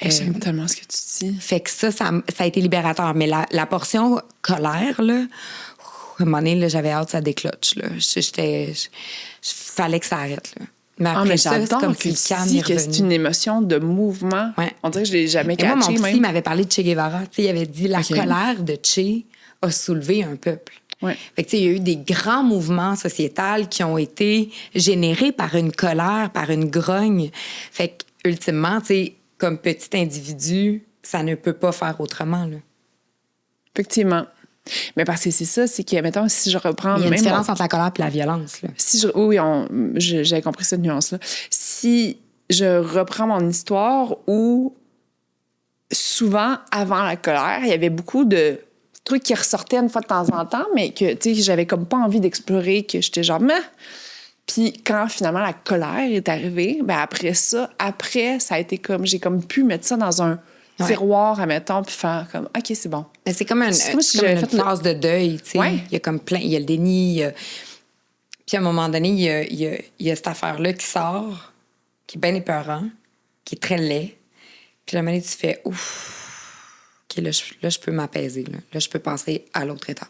J'aime tellement ce que tu dis. Fait que ça a été libérateur. Mais la portion colère, là... À un moment donné, là, j'avais hâte que ça décloche. Fallait que ça arrête. Là. Mais après ça, c'est comme si le calme est revenu. Que c'est une émotion de mouvement. Ouais. On dirait que je ne l'ai jamais catché. Moi, mon psy m'avait parlé de Che Guevara. Il avait dit la colère de Che a soulevé un peuple. Ouais. Fait que, il y a eu des grands mouvements sociétals qui ont été générés par une colère, par une grogne. Fait que, ultimement, comme petit individu, ça ne peut pas faire autrement. Là. Effectivement. Mais parce que c'est ça, c'est que, mettons, si je reprends... Il y a une différence entre la colère et la violence. Là. Oui, j'avais compris cette nuance-là. Si je reprends mon histoire où, souvent, avant la colère, il y avait beaucoup de trucs qui ressortaient une fois de temps en temps, mais que, tu sais, j'avais comme pas envie d'explorer, que j'étais genre... Mais... Puis quand, finalement, la colère est arrivée, ben après, ça a été comme... J'ai comme pu mettre ça dans un... tiroir, admettons, puis faire comme, OK, c'est bon. Mais c'est comme une phase de deuil, tu sais. Ouais. Il y a comme plein... Il y a le déni. Puis à un moment donné, il y a cette affaire-là qui sort, qui est bien épeurant, qui est très laid. Puis à un moment donné, tu fais, ouf, OK, là, je peux m'apaiser. Là, je peux passer à l'autre étape.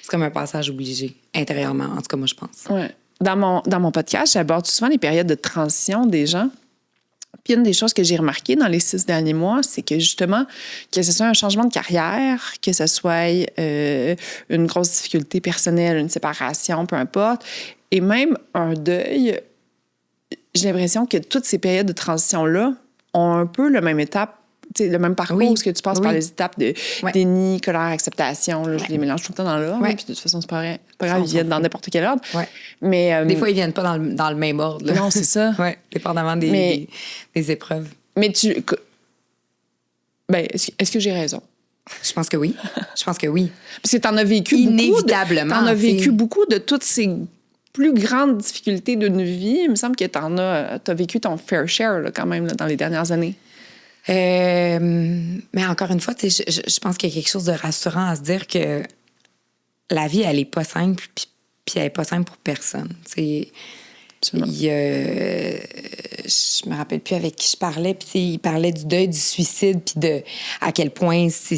C'est comme un passage obligé, intérieurement. En tout cas, moi, je pense. Oui. Dans mon podcast, j'aborde souvent les périodes de transition des gens. Puis une des choses que j'ai remarquées dans les 6 derniers mois, c'est que justement, que ce soit un changement de carrière, que ce soit une grosse difficulté personnelle, une séparation, peu importe, et même un deuil, j'ai l'impression que toutes ces périodes de transition-là ont un peu le même étape, le même parcours, ce que tu passes par les étapes de déni, colère, acceptation. Là, je les mélange tout le temps dans l'ordre. Puis de toute façon, c'est pas grave, ils viennent dans n'importe quel ordre. Ouais. Mais, des fois, ils viennent pas dans le même ordre. Là. Non, c'est ça. Oui, dépendamment des épreuves. Mais est-ce que j'ai raison? Je pense que oui. Parce que t'en as vécu inévitablement. T'en as vécu beaucoup de toutes ces plus grande difficulté d'une vie, il me semble que t'as vécu ton fair share là, quand même là, dans les dernières années. Mais encore une fois, je pense qu'il y a quelque chose de rassurant à se dire que la vie, elle est pas simple, puis elle est pas simple pour personne. Je me rappelle plus avec qui je parlais, puis il parlait du deuil, du suicide, puis de à quel point c'est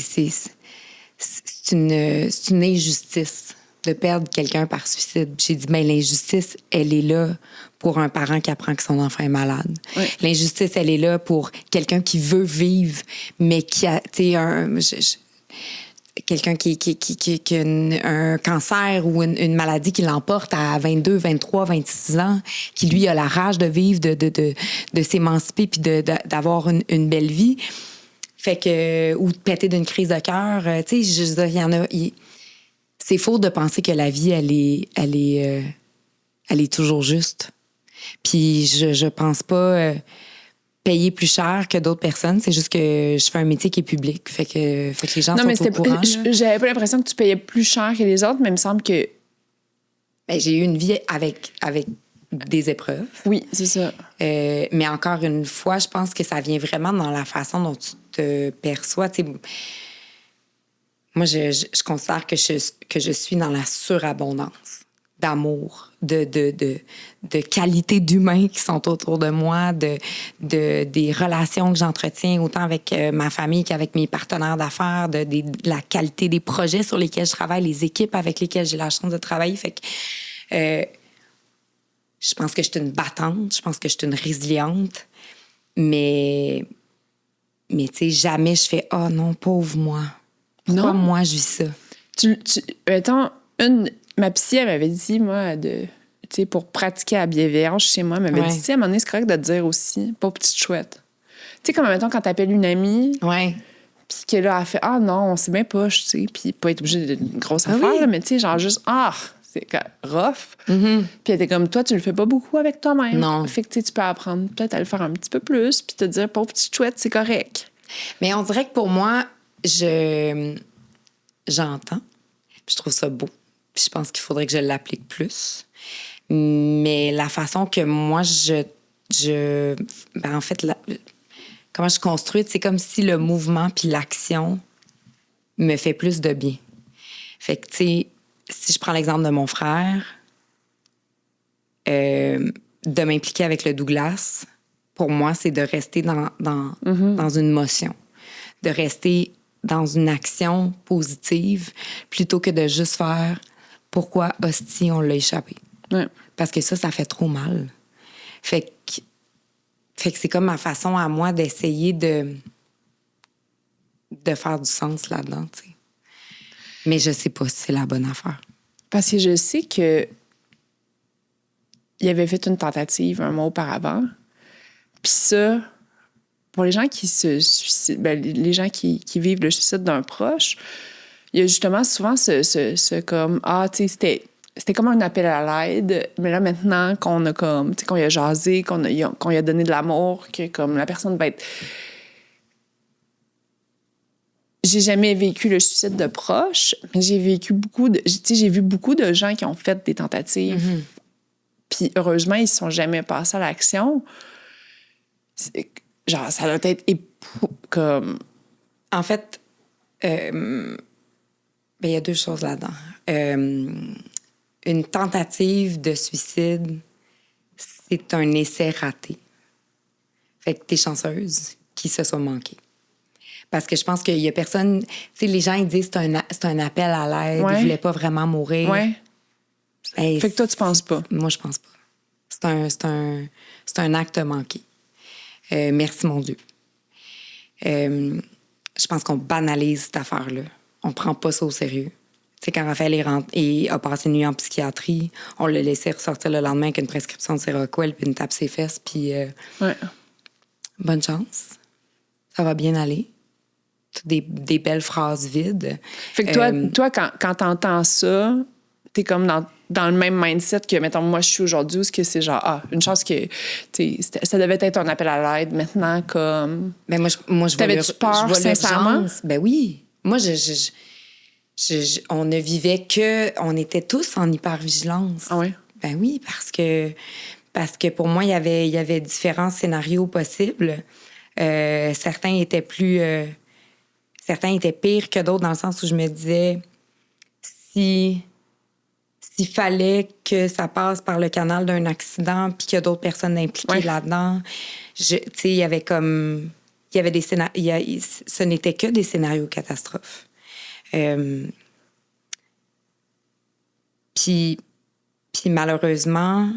une injustice de perdre quelqu'un par suicide. J'ai dit, mais l'injustice, elle est là pour un parent qui apprend que son enfant est malade. Oui. L'injustice, elle est là pour quelqu'un qui veut vivre, mais qui a, tu sais, quelqu'un qui a un cancer ou une maladie qui l'emporte à 22, 23, 26 ans, qui, lui, a la rage de vivre, de s'émanciper puis d'avoir une belle vie. Fait que, ou de péter d'une crise de cœur. Tu sais, je veux dire, il y en a... C'est faux de penser que la vie, elle est toujours juste. Puis je pense pas payer plus cher que d'autres personnes. C'est juste que je fais un métier qui est public. Fait que les gens sont au courant. J'avais pas l'impression que tu payais plus cher que les autres, mais il me semble que... Ben, j'ai eu une vie avec des épreuves. Oui, c'est ça. Mais encore une fois, je pense que ça vient vraiment dans la façon dont tu te perçois. Tu sais, moi, je considère que je suis dans la surabondance d'amour, de qualité d'humains qui sont autour de moi, des relations que j'entretiens autant avec ma famille qu'avec mes partenaires d'affaires, de la qualité des projets sur lesquels je travaille, les équipes avec lesquelles j'ai la chance de travailler. Fait que je pense que je suis une battante, je pense que je suis une résiliente, mais tu sais, jamais je fais « Ah non, pauvre moi ». Pourquoi moi, je vis ça? Attends, ma psy, elle m'avait dit, moi, pour pratiquer la bienveillance chez moi, elle m'avait dit, à un moment donné, c'est correct de te dire aussi, pas petite chouette. Tu sais, comme, mettons, quand t'appelles une amie, puis que là, elle fait, ah non, on sait bien pas, tu sais, puis pas être obligée d'une grosse affaire, là, mais tu sais, genre juste, c'est rough. Mm-hmm. Puis elle était comme, toi, tu le fais pas beaucoup avec toi-même. Non. Fait que tu peux apprendre peut-être à le faire un petit peu plus, puis te dire, pauvre petite chouette, c'est correct. Mais on dirait que pour moi, j'entends, puis je trouve ça beau. Puis je pense qu'il faudrait que je l'applique plus. Mais la façon que moi, en fait, comment je construis, c'est comme si le mouvement puis l'action me fait plus de bien. Fait que, tu sais, si je prends l'exemple de mon frère, de m'impliquer avec le Douglas, pour moi, c'est de rester dans une motion, de rester dans une action positive plutôt que de juste faire « Pourquoi, hostie, on l'a échappé? » Parce que ça fait trop mal. Fait que c'est comme ma façon à moi d'essayer de faire du sens là-dedans, tu sais. Mais je sais pas si c'est la bonne affaire. Parce que je sais que il avait fait une tentative un mois auparavant. Puis ça, pour les gens qui se suicident, les gens qui vivent le suicide d'un proche, il y a justement souvent ce comme, tu sais, c'était comme un appel à l'aide, mais là, maintenant qu'on a comme, tu sais, qu'on y a jasé, qu'on y a donné de l'amour, que comme la personne va être... J'ai jamais vécu le suicide de proche, mais j'ai vécu j'ai vu beaucoup de gens qui ont fait des tentatives. Mm-hmm. Puis heureusement, ils ne sont jamais passés à l'action. Genre, ça doit être comme... En fait, il y a deux choses là-dedans. Une tentative de suicide, c'est un essai raté. Fait que t'es chanceuse qu'il se soit manqué. Parce que je pense qu'il y a personne... Tu sais, les gens, ils disent que c'est un appel à l'aide, ils voulaient pas vraiment mourir. Ouais. Ben, fait que toi, tu penses pas? Moi, je pense pas. C'est un acte manqué. Merci, mon Dieu. Je pense qu'on banalise cette affaire-là. On prend pas ça au sérieux. Tu sais, quand Raphaël a passé une nuit en psychiatrie, on l'a laissé ressortir le lendemain avec une prescription de Seroquel puis une tape ses fesses, puis bonne chance. Ça va bien aller. Des belles phrases vides. Fait que toi quand t'entends ça, t'es comme dans le même mindset que, mettons, moi, je suis aujourd'hui, où c'est genre, une chance que, ça devait être un appel à l'aide. Maintenant, comme... Ben moi je t'avais-tu peur, sincèrement? Ben oui. Moi, on ne vivait que... On était tous en hypervigilance. Ah oui? Ben oui, parce que pour moi, il y avait différents scénarios possibles. Certains étaient certains étaient pires que d'autres, dans le sens où je me disais, s'il fallait que ça passe par le canal d'un accident puis qu'il y a d'autres personnes impliquées là-dedans, tu sais, il y avait comme... Il y avait des scénarios... Ce n'était que des scénarios catastrophes. Puis malheureusement,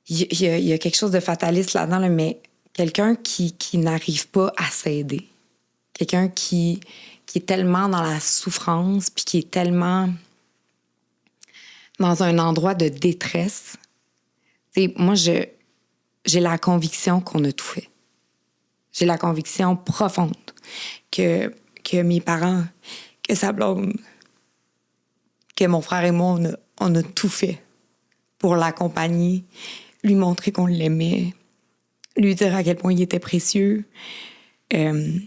il y a quelque chose de fataliste là-dedans, là, mais quelqu'un qui n'arrive pas à s'aider, quelqu'un qui est tellement dans la souffrance, puis qui est tellement dans un endroit de détresse. T'sais, moi, j'ai la conviction qu'on a tout fait. J'ai la conviction profonde que mes parents, que sa blonde, que mon frère et moi, on a tout fait pour l'accompagner, lui montrer qu'on l'aimait, lui dire à quel point il était précieux. Mais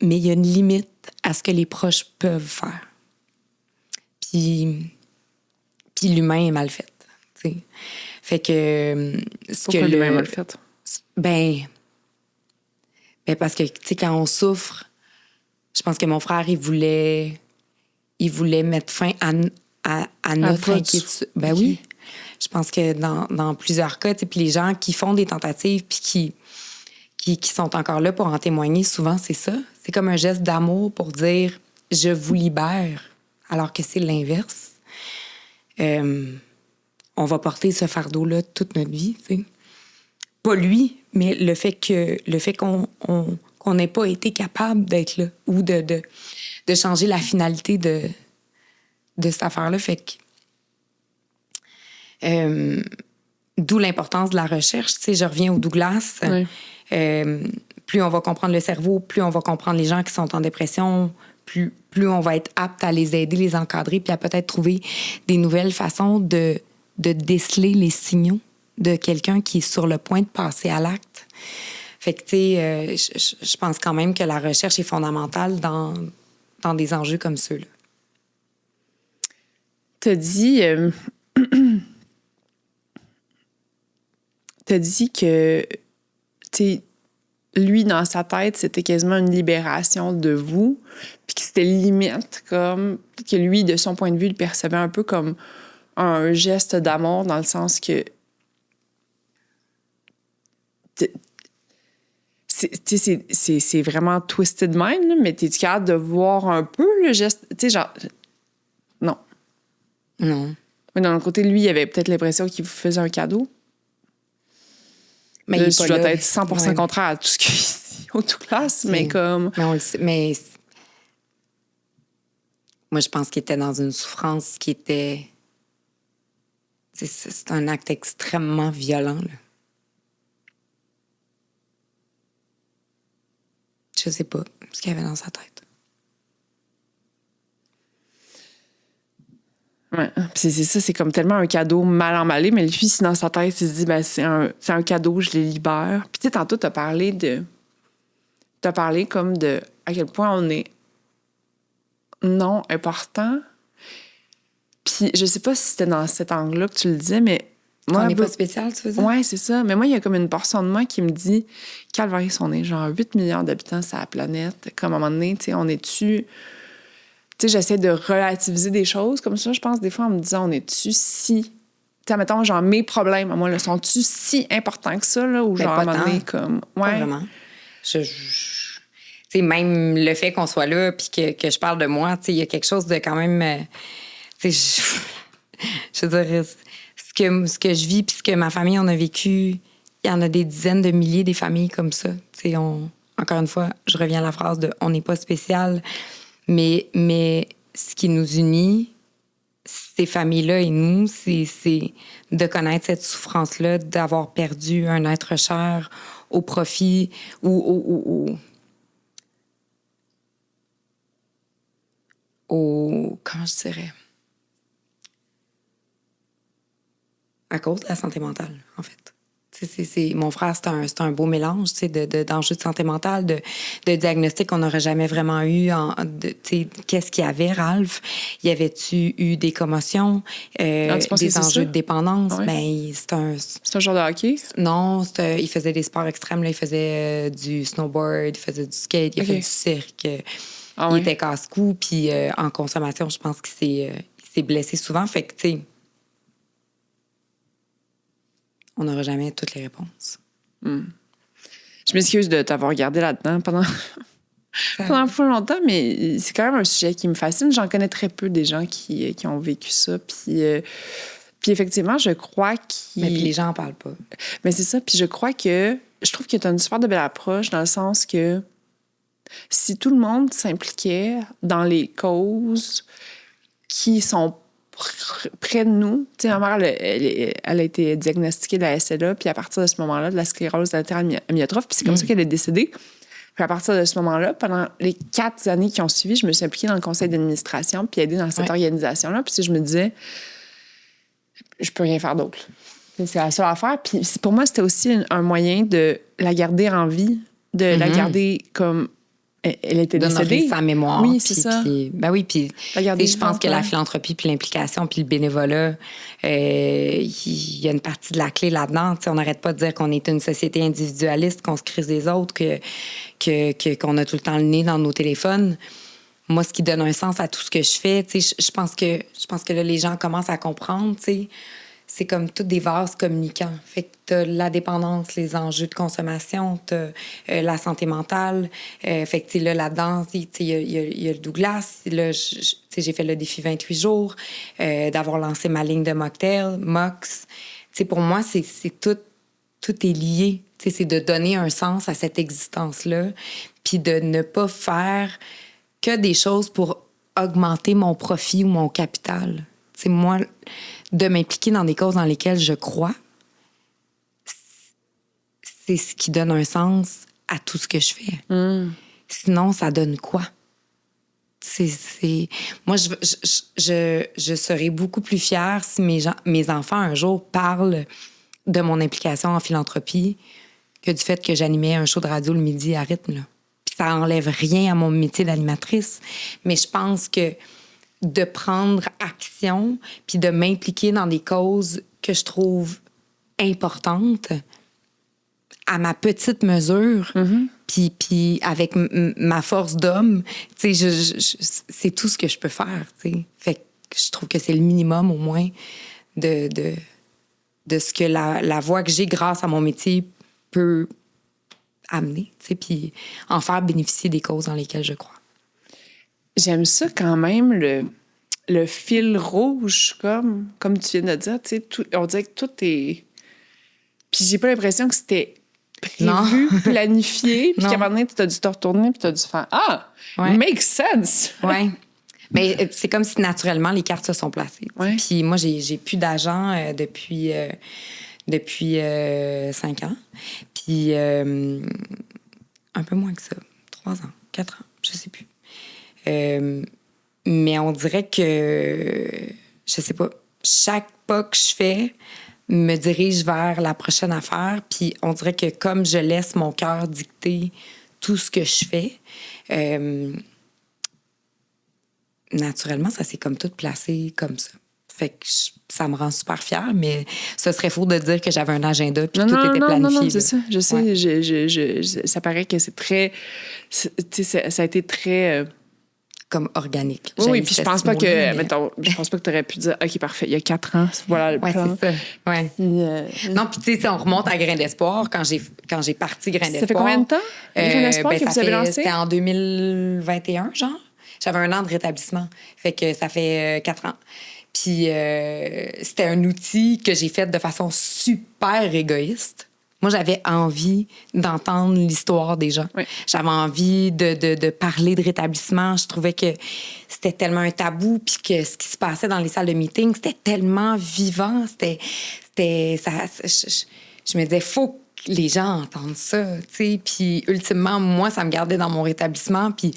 il y a une limite à ce que les proches peuvent faire. Puis l'humain est mal fait. T'sais. Fait que... Pourquoi l'humain est mal fait? Ben parce que, tu sais, quand on souffre, je pense que mon frère, il voulait mettre fin à notre inquiétude. Ben oui. Je pense que dans plusieurs cas, tu sais, puis les gens qui font des tentatives puis qui sont encore là pour en témoigner, souvent, c'est ça. C'est comme un geste d'amour pour dire « je vous libère », alors que c'est l'inverse. On va porter ce fardeau-là toute notre vie, tu sais. Pas lui, mais le fait qu'on n'ait pas été capable d'être là ou de changer la finalité de cette affaire-là, fait que... d'où l'importance de la recherche. Tu sais, je reviens au Douglas. Oui. Plus on va comprendre le cerveau, plus on va comprendre les gens qui sont en dépression, plus on va être apte à les aider, les encadrer, puis à peut-être trouver des nouvelles façons de déceler les signaux de quelqu'un qui est sur le point de passer à l'acte. Fait que, tu sais, je pense quand même que la recherche est fondamentale dans des enjeux comme ceux-là. T'as dit... T'as dit que, tu sais, lui, dans sa tête, c'était quasiment une libération de vous, puis que c'était limite comme que lui, de son point de vue, il percevait un peu comme un geste d'amour, dans le sens que c'est vraiment twisted mind, là, mais t'es-tu capable de voir un peu le geste? Tu sais, genre... Non. Non. Mais d'un autre côté, lui, il avait peut-être l'impression qu'il vous faisait un cadeau. Mais je dois être 100% contraire à tout ce qu'il y a ici au Douglas, mais comme... Mais on le sait, mais moi, je pense qu'il était dans une souffrance qui était... C'est un acte extrêmement violent, là. Je sais pas ce qu'il y avait dans sa tête. Ouais. Puis c'est ça, c'est comme tellement un cadeau mal emballé, mais lui, si dans sa tête, il se dit, ben, c'est un cadeau, je les libère. Puis tu sais, tantôt, t'as parlé comme de à quel point on est non important. Puis je sais pas si c'était dans cet angle-là que tu le disais, mais moi... On n'est pas spécial, tu veux dire? Ouais, c'est ça. Mais moi, il y a comme une portion de moi qui me dit, calvaire, on est genre 8 milliards d'habitants sur la planète. Comme à un moment donné, tu sais, on est-tu... Tu sais, j'essaie de relativiser des choses comme ça, je pense, des fois, en me disant, on est-tu si... Tu sais, mettons, genre, mes problèmes, à moi, là, sont-tu si importants que ça, là, ou genre, à un moment donné, comme... Ouais. Pas vraiment. Tu sais, même le fait qu'on soit là, puis que je parle de moi, tu sais, il y a quelque chose de quand même... tu sais, je veux dire, ce que je vis, puis ce que ma famille, on a vécu, il y en a des dizaines de milliers des familles comme ça. Tu sais, encore une fois, je reviens à la phrase de « on n'est pas spécial », mais ce qui nous unit, ces familles-là et nous, c'est de connaître cette souffrance-là, d'avoir perdu un être cher au profit ou comment je dirais? À cause de la santé mentale, en fait. Mon frère, c'est un beau mélange d'enjeux de santé mentale, de diagnostics qu'on n'aurait jamais vraiment eu. Qu'est-ce qu'il y avait, Ralph? Y avait-tu eu des commotions, des enjeux de dépendance? Ouais. Ben, c'est un genre de hockey? Non, il faisait des sports extrêmes. Là. Il faisait du snowboard, il faisait du skate, il a fait du cirque. Il était casse-cou. Puis en consommation, je pense qu'il s'est blessé souvent. Fait que, tu sais, on n'aura jamais toutes les réponses. Je m'excuse de t'avoir regardé là-dedans pendant pas longtemps, mais c'est quand même un sujet qui me fascine. J'en connais très peu des gens qui ont vécu ça. Puis effectivement, je crois Mais puis les gens n'en parlent pas. Mais c'est ça. Puis je trouve que tu as une super de belle approche dans le sens que si tout le monde s'impliquait dans les causes qui sont près de nous. Tu sais, ma mère, elle a été diagnostiquée de la SLA, puis à partir de ce moment-là, de la sclérose latérale amyotrophe, puis c'est comme ça qu'elle est décédée. Puis à partir de ce moment-là, pendant les 4 années qui ont suivi, je me suis impliquée dans le conseil d'administration, puis aidée dans cette organisation-là. Puis je me disais, je peux rien faire d'autre. C'est la seule affaire. Puis pour moi, c'était aussi un moyen de la garder en vie, de la garder comme... Elle était décédée. Sa mémoire. Oui, c'est ça. Ben oui, puis je pense que la philanthropie, puis l'implication, puis le bénévolat, il y a une partie de la clé là-dedans. T'sais, on n'arrête pas de dire qu'on est une société individualiste, qu'on se crise des autres, qu'on a tout le temps le nez dans nos téléphones. Moi, ce qui donne un sens à tout ce que je fais, je pense que là, les gens commencent à comprendre, t'sais. C'est comme tous des vases communicants. Fait que t'as la dépendance, les enjeux de consommation, t'as la santé mentale. Fait que là-dedans, il y a le Douglas. Là, j'ai fait le défi 28 jours, d'avoir lancé ma ligne de mocktail, Mox. Pour moi, c'est tout est lié. C'est de donner un sens à cette existence-là, puis de ne pas faire que des choses pour augmenter mon profit ou mon capital. Moi, de m'impliquer dans des causes dans lesquelles je crois, c'est ce qui donne un sens à tout ce que je fais. Sinon, ça donne quoi? Moi, je serais beaucoup plus fière si mes enfants, un jour, parlent de mon implication en philanthropie que du fait que j'animais un show de radio le midi à rythme. Là. Puis ça enlève rien à mon métier d'animatrice. Mais je pense que de prendre action puis de m'impliquer dans des causes que je trouve importantes à ma petite mesure, puis avec ma force d'homme, tu sais, c'est tout ce que je peux faire, tu sais. Fait que je trouve que c'est le minimum, au moins, de ce que la voix que j'ai grâce à mon métier peut amener, tu sais, puis en faire bénéficier des causes dans lesquelles je crois. J'aime ça quand même, le fil rouge, comme tu viens de dire. Tu sais, on dirait que tout est... Puis j'ai pas l'impression que c'était prévu, planifié, puis qu'à un moment donné, tu as dû te retourner, puis tu as dû faire « Ah! Ouais. Makes sense! » Oui. Mais c'est comme si naturellement les cartes se sont placées. Ouais. Puis moi, j'ai plus d'agent depuis 5 ans. Puis un peu moins que ça. 3 ans, 4 ans, je sais plus. Mais on dirait que, je sais pas, chaque pas que je fais me dirige vers la prochaine affaire. Puis on dirait que comme je laisse mon cœur dicter tout ce que je fais, naturellement, ça s'est comme tout placé comme ça. Fait que ça me rend super fière, mais ce serait faux de dire que j'avais un agenda puis tout était planifié. Non, c'est ça. Je sais, ouais. Ça paraît que c'est très... ça a été très... comme organique. Oui, puis je pense pas que, mettons, je pense pas que tu aurais pu dire, OK, parfait, il y a 4 ans, voilà le plan. Oui, c'est ça. Ouais. Non, puis tu sais, on remonte à Grain d'espoir, quand j'ai parti Grain d'espoir. Ça fait combien de temps, Grain d'espoir, que vous avez lancé? C'était en 2021, genre. J'avais 1 an de rétablissement. Fait que ça fait 4 ans. Puis c'était un outil que j'ai fait de façon super égoïste. Moi, j'avais envie d'entendre l'histoire des gens. Oui. J'avais envie de parler de rétablissement. Je trouvais que c'était tellement un tabou, puis que ce qui se passait dans les salles de meeting, c'était tellement vivant. Je me disais, faut que les gens entendent ça, tu sais. Puis ultimement, moi, ça me gardait dans mon rétablissement, puis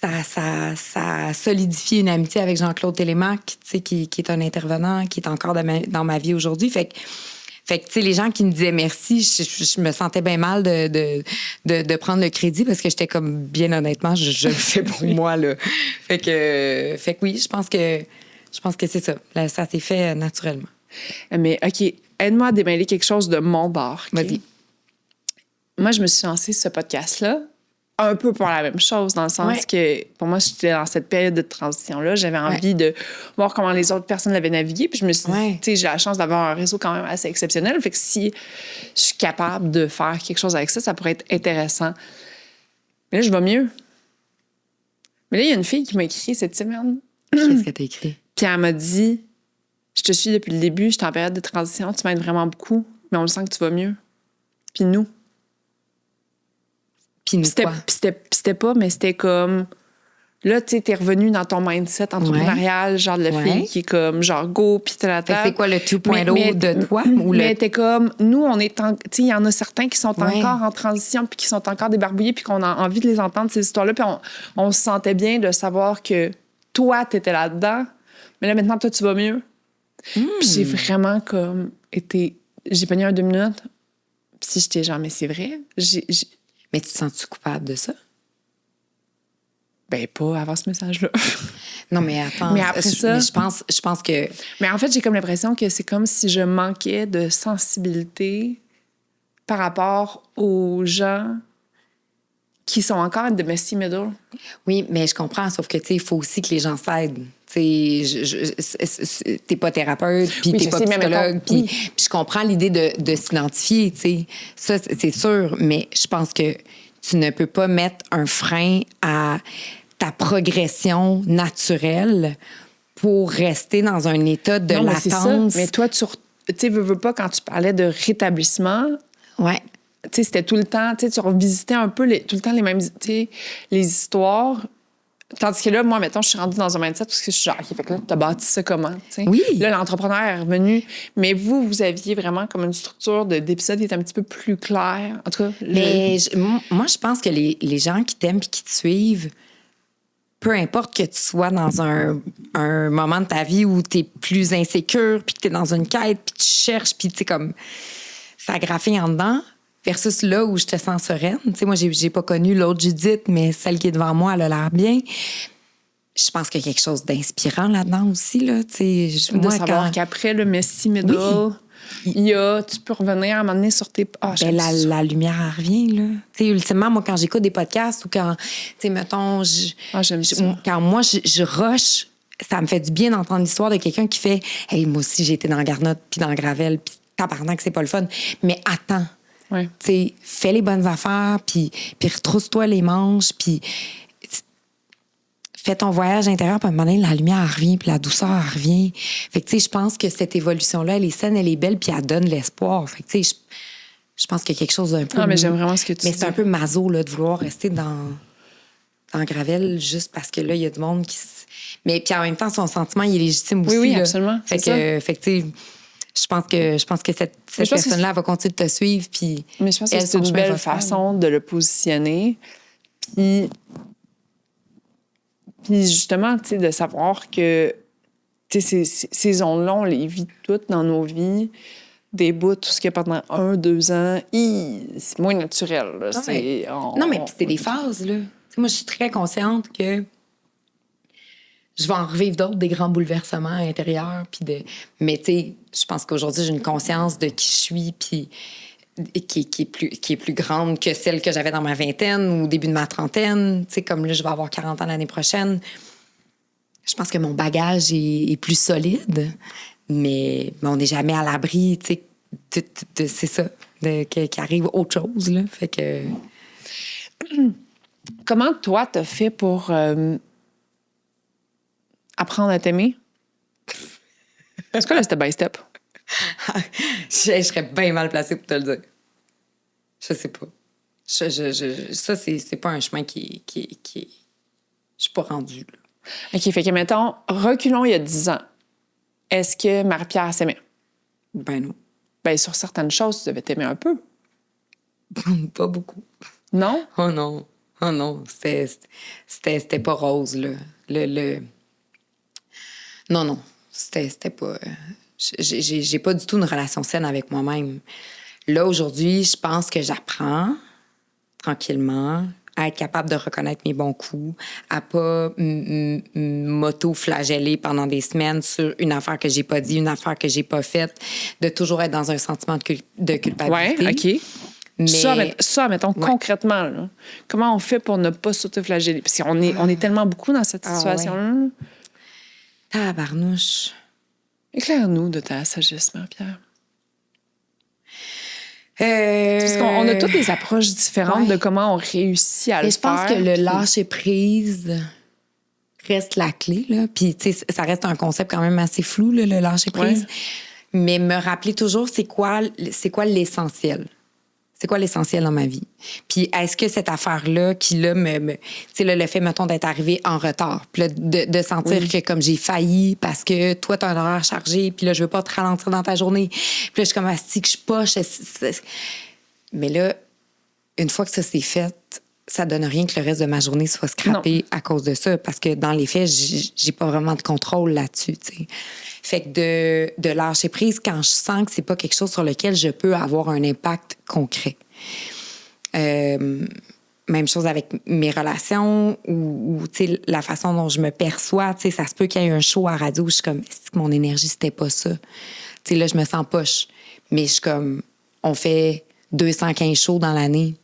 ça a solidifié une amitié avec Jean-Claude Télémac, tu sais, qui est un intervenant, qui est encore dans ma vie aujourd'hui. Fait Fait que, tu sais, les gens qui me disaient merci, je me sentais bien mal de prendre le crédit parce que j'étais comme, bien honnêtement, je le fais pour moi, là. Fait que oui, je pense que c'est ça. Là, ça s'est fait naturellement. Mais, OK, aide-moi à démêler quelque chose de mon bord. Okay? Vas-y. Moi, je me suis lancée ce podcast-là un peu pour la même chose, dans le sens que, pour moi, j'étais dans cette période de transition-là. J'avais envie de voir comment les autres personnes l'avaient navigué. Puis je me suis dit, tu sais, j'ai la chance d'avoir un réseau quand même assez exceptionnel. Fait que si je suis capable de faire quelque chose avec ça, ça pourrait être intéressant. Mais là, je vais mieux. Mais là, il y a une fille qui m'a écrit cette semaine. Qu'est-ce que t'as écrit? Puis elle m'a dit, je te suis depuis le début, je suis en période de transition, tu m'aides vraiment beaucoup, mais on le sent que tu vas mieux. Puis nous. C'était pas, mais c'était comme... Là, tu sais, t'es revenu dans ton mindset entrepreneurial, genre de la fille qui est comme, genre, go, puis c'est quoi le 2.0 de toi? Mais t'es comme, nous, on est... Tu sais, il y en a certains qui sont encore en transition, puis qui sont encore débarbouillés, puis qu'on a envie de les entendre, ces histoires-là, puis on se sentait bien de savoir que toi, t'étais là-dedans, mais là, maintenant, toi, tu vas mieux. Puis j'ai vraiment comme été... J'ai pogné un 2 minutes, puis j'étais genre, mais c'est vrai? Mais tu te sens-tu coupable de ça? Ben, pas avant ce message-là. Non, mais attends. Mais après ça... Mais je pense que... Mais en fait, j'ai comme l'impression que c'est comme si je manquais de sensibilité par rapport aux gens qui sont encore in the messy middle. Oui, mais je comprends, sauf que, tu sais, il faut aussi que les gens s'aident. Tu sais, t'es pas thérapeute, puis t'es pas psychologue, puis je comprends l'idée de s'identifier, tu sais. Ça, c'est sûr, mais je pense que tu ne peux pas mettre un frein à ta progression naturelle pour rester dans un état de latence. Mais toi, tu sais, veux pas, quand tu parlais de rétablissement... Ouais. Tu sais, c'était tout le temps, tu sais, tu revisitais un peu tout le temps les mêmes, tu sais, les histoires. Tandis que là, moi, mettons, je suis rendue dans un mindset parce que je suis genre, OK, fait que là, t'as bâti ça comment, tu sais? Oui. Là, l'entrepreneur est revenu. Mais vous aviez vraiment comme une structure d'épisode qui est un petit peu plus claire. En tout cas, mais moi, je pense que les gens qui t'aiment et qui te suivent, peu importe que tu sois dans un moment de ta vie où t'es plus insécure, puis que t'es dans une quête, puis tu cherches, puis tu sais, comme ça graphine en dedans, versus là où je te sens sereine. Tu sais, moi, j'ai pas connu l'autre Judith, mais celle qui est devant moi, elle a l'air bien. Je pense qu'il y a quelque chose d'inspirant là-dedans aussi, là. Tu sais, de savoir qu'après le messy middle, tu peux revenir à un moment donné sur tes... la lumière, elle revient, là. Tu sais, ultimement, moi, quand j'écoute des podcasts ou quand, tu sais, mettons, quand moi, je rush, ça me fait du bien d'entendre l'histoire de quelqu'un qui fait « Hey, moi aussi, j'ai été dans Garnotte, puis dans Gravel, puis tabarnak, c'est pas le fun. » Mais attends. Ouais. T'sais, fais les bonnes affaires, puis retrousse-toi les manches, puis fais ton voyage intérieur, puis à un moment donné, la lumière elle revient, puis la douceur elle revient. Fait que, tu sais, je pense que cette évolution-là, elle est saine, elle est belle, puis elle donne l'espoir. Fait que, tu sais, je pense qu'il y a quelque chose d'un peu... Non, mais j'aime vraiment ce que tu dis. Mais c'est un peu maso, là, de vouloir rester dans Gravel juste parce que là, il y a du monde qui... Mais puis en même temps, son sentiment, il est légitime aussi. Oui, là. Absolument. Fait que, tu sais... Je pense que cette personne-là va continuer de te suivre. Puis mais je pense que c'est une belle façon de le positionner. Puis justement, tu sais, de savoir que ces zones-là, on les vit toutes dans nos vies. Des bouts, tout ce qu'il y a pendant 1-2 ans, c'est moins naturel. Là. Non, mais puis c'est des phases. Là. Moi, je suis très consciente que je vais en revivre d'autres, des grands bouleversements intérieurs. Mais tu sais, je pense qu'aujourd'hui, j'ai une conscience de qui je suis, puis qui est plus grande que celle que j'avais dans ma vingtaine ou au début de ma trentaine. Tu sais, comme là, je vais avoir 40 ans l'année prochaine. Je pense que mon bagage est plus solide, mais on n'est jamais à l'abri, tu sais, c'est ça, qu'il arrive autre chose, là. Fait que... Comment, toi, t'as fait pour... apprendre à t'aimer? Est-ce que le step by step? Je serais bien mal placée pour te le dire. Je sais pas. Ça, c'est pas un chemin qui... Je suis pas rendue, là. OK, fait que, mettons, reculons il y a 10 ans. Est-ce que Marie-Pierre s'aimait? Ben non. Ben, sur certaines choses, tu devais t'aimer un peu. Pas beaucoup. Non? Oh non. Oh non. C'était pas rose, là. Non. C'était pas... J'ai pas du tout une relation saine avec moi-même. Là, aujourd'hui, je pense que j'apprends tranquillement à être capable de reconnaître mes bons coups, à pas m'auto-flageller pendant des semaines sur une affaire que j'ai pas dit, une affaire que j'ai pas faite, de toujours être dans un sentiment de culpabilité. Ouais, OK. Mais... Ça, mettons, concrètement, là, comment on fait pour ne pas s'auto-flageller? Parce qu'on est tellement beaucoup dans cette situation-là. Ouais. Tabarnouche. Éclaire-nous de ta sagesse, Marie-Pierre. Parce qu'on a toutes des approches différentes de comment on réussit à le faire. Je pense que le lâcher-prise reste la clé, là. Puis, tu sais, ça reste un concept quand même assez flou, là, le lâcher-prise. Ouais. Mais me rappeler toujours c'est quoi l'essentiel. C'est quoi l'essentiel dans ma vie? Puis est-ce que cette affaire-là qui, là, tu sais, là, le fait, mettons, d'être arrivé en retard, puis là, de sentir que comme j'ai failli parce que toi, t'as un horaire chargé, puis là, je veux pas te ralentir dans ta journée. Puis là, je suis comme, asti que je poche. Mais là, une fois que ça s'est fait, ça donne rien que le reste de ma journée soit scrappé à cause de ça, parce que dans les faits, j'ai pas vraiment de contrôle là-dessus, tu sais. Fait que de lâcher prise quand je sens que c'est pas quelque chose sur lequel je peux avoir un impact concret. Même chose avec mes relations ou tu sais, la façon dont je me perçois. Tu sais, ça se peut qu'il y ait un show à radio où je suis comme, est-ce que mon énergie, c'était pas ça? Tu sais, là, je me sens poche. Mais je suis comme, on fait 215 shows dans l'année.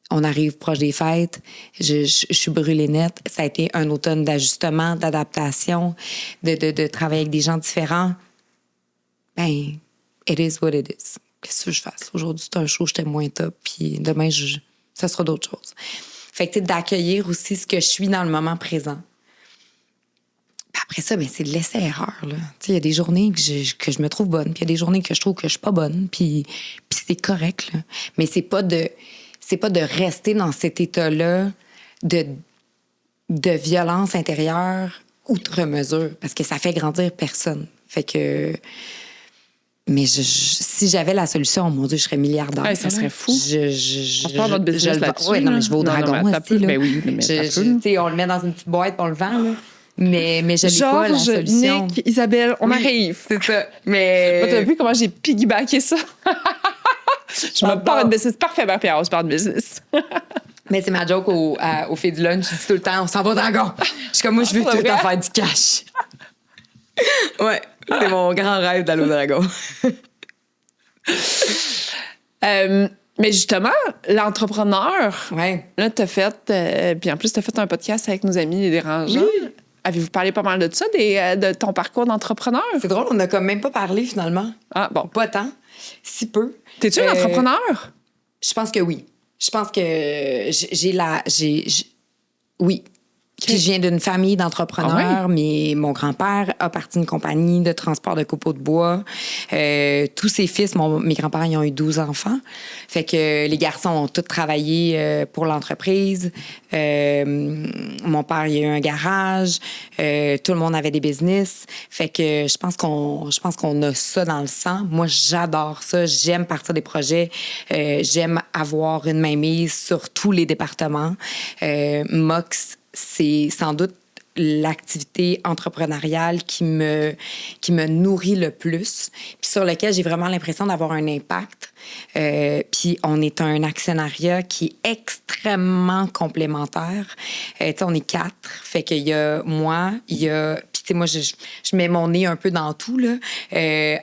On arrive proche des fêtes. Je suis brûlée nette. Ça a été un automne d'ajustement, d'adaptation, de travailler avec des gens différents. Ben, it is what it is. Qu'est-ce que je fasse? Aujourd'hui, c'est un show, j'étais moins top. Puis demain, ça sera d'autres choses. Fait que, tu sais, d'accueillir aussi ce que je suis dans le moment présent. Puis après ça, ben, c'est de laisser-erreur, là. Tu sais, il y a des journées que je me trouve bonne, puis il y a des journées que je trouve que je suis pas bonne, puis c'est correct, là. Mais c'est pas de rester dans cet état-là de violence intérieure outre mesure, parce que ça fait grandir personne. Fait que... Mais si j'avais la solution, mon Dieu, je serais milliardaire. Ouais, ça serait fou. On se parle de votre business là-dessus. Oui, non, mais je vais au dragon aussi. Ben oui, mais on le met dans une petite boîte, on le vend, là. Mais je n'ai pas la solution. Nick, Isabelle, on arrive. C'est ça. Mais... Tu as vu comment j'ai piggybacké ça? Je me parle de business. Parfait, Marie-Pierre, on se parle de business. Mais c'est ma joke au fait du lunch. Je dis tout le temps, on s'en va au dragon. Je suis comme, moi, je veux tout le temps faire du cash. Ouais, c'est mon grand rêve d'aller au dragon. Mais justement, l'entrepreneur, là, t'as fait... puis en plus, t'as fait un podcast avec nos amis Les Dérangeants. Oui. Avez-vous parlé pas mal de ça, de ton parcours d'entrepreneur? C'est drôle, on n'a comme même pas parlé, finalement. Ah, bon. Pas tant, si peu. T'es-tu un entrepreneur? Je pense que oui. Je pense que oui. Okay. Puis je viens d'une famille d'entrepreneurs, mais mon grand-père a parti d'une compagnie de transport de copeaux de bois. Tous ses fils, mes grands-parents, ils ont eu 12 enfants. Fait que les garçons ont tous travaillé pour l'entreprise. Mon père, il a eu un garage. Tout le monde avait des business. Fait que je pense qu'on a ça dans le sang. Moi, j'adore ça. J'aime partir des projets. J'aime avoir une mainmise sur tous les départements. Mox, c'est sans doute l'activité entrepreneuriale qui me nourrit le plus, puis sur lequel j'ai vraiment l'impression d'avoir un impact. Puis on est un actionnariat qui est extrêmement complémentaire. Tu sais, on est 4, fait qu'il y a moi, il y a... Puis tu sais, moi, je mets mon nez un peu dans tout, là.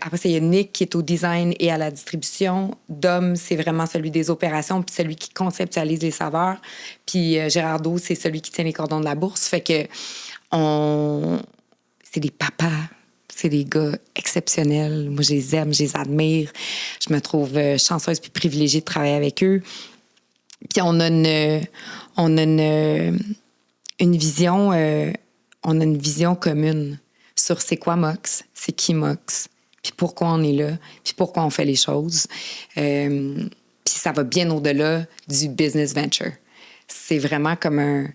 Après ça, il y a Nick qui est au design et à la distribution. Dom, c'est vraiment celui des opérations, puis celui qui conceptualise les saveurs. Puis Gérardo, c'est celui qui tient les cordons de la bourse. Fait que c'est des papas. C'est des gars exceptionnels. Moi, je les aime, je les admire. Je me trouve chanceuse puis privilégiée de travailler avec eux. Puis on a une vision, commune sur c'est quoi Mox, c'est qui Mox, puis pourquoi on est là, puis pourquoi on fait les choses. Puis ça va bien au-delà du business venture. C'est vraiment comme un...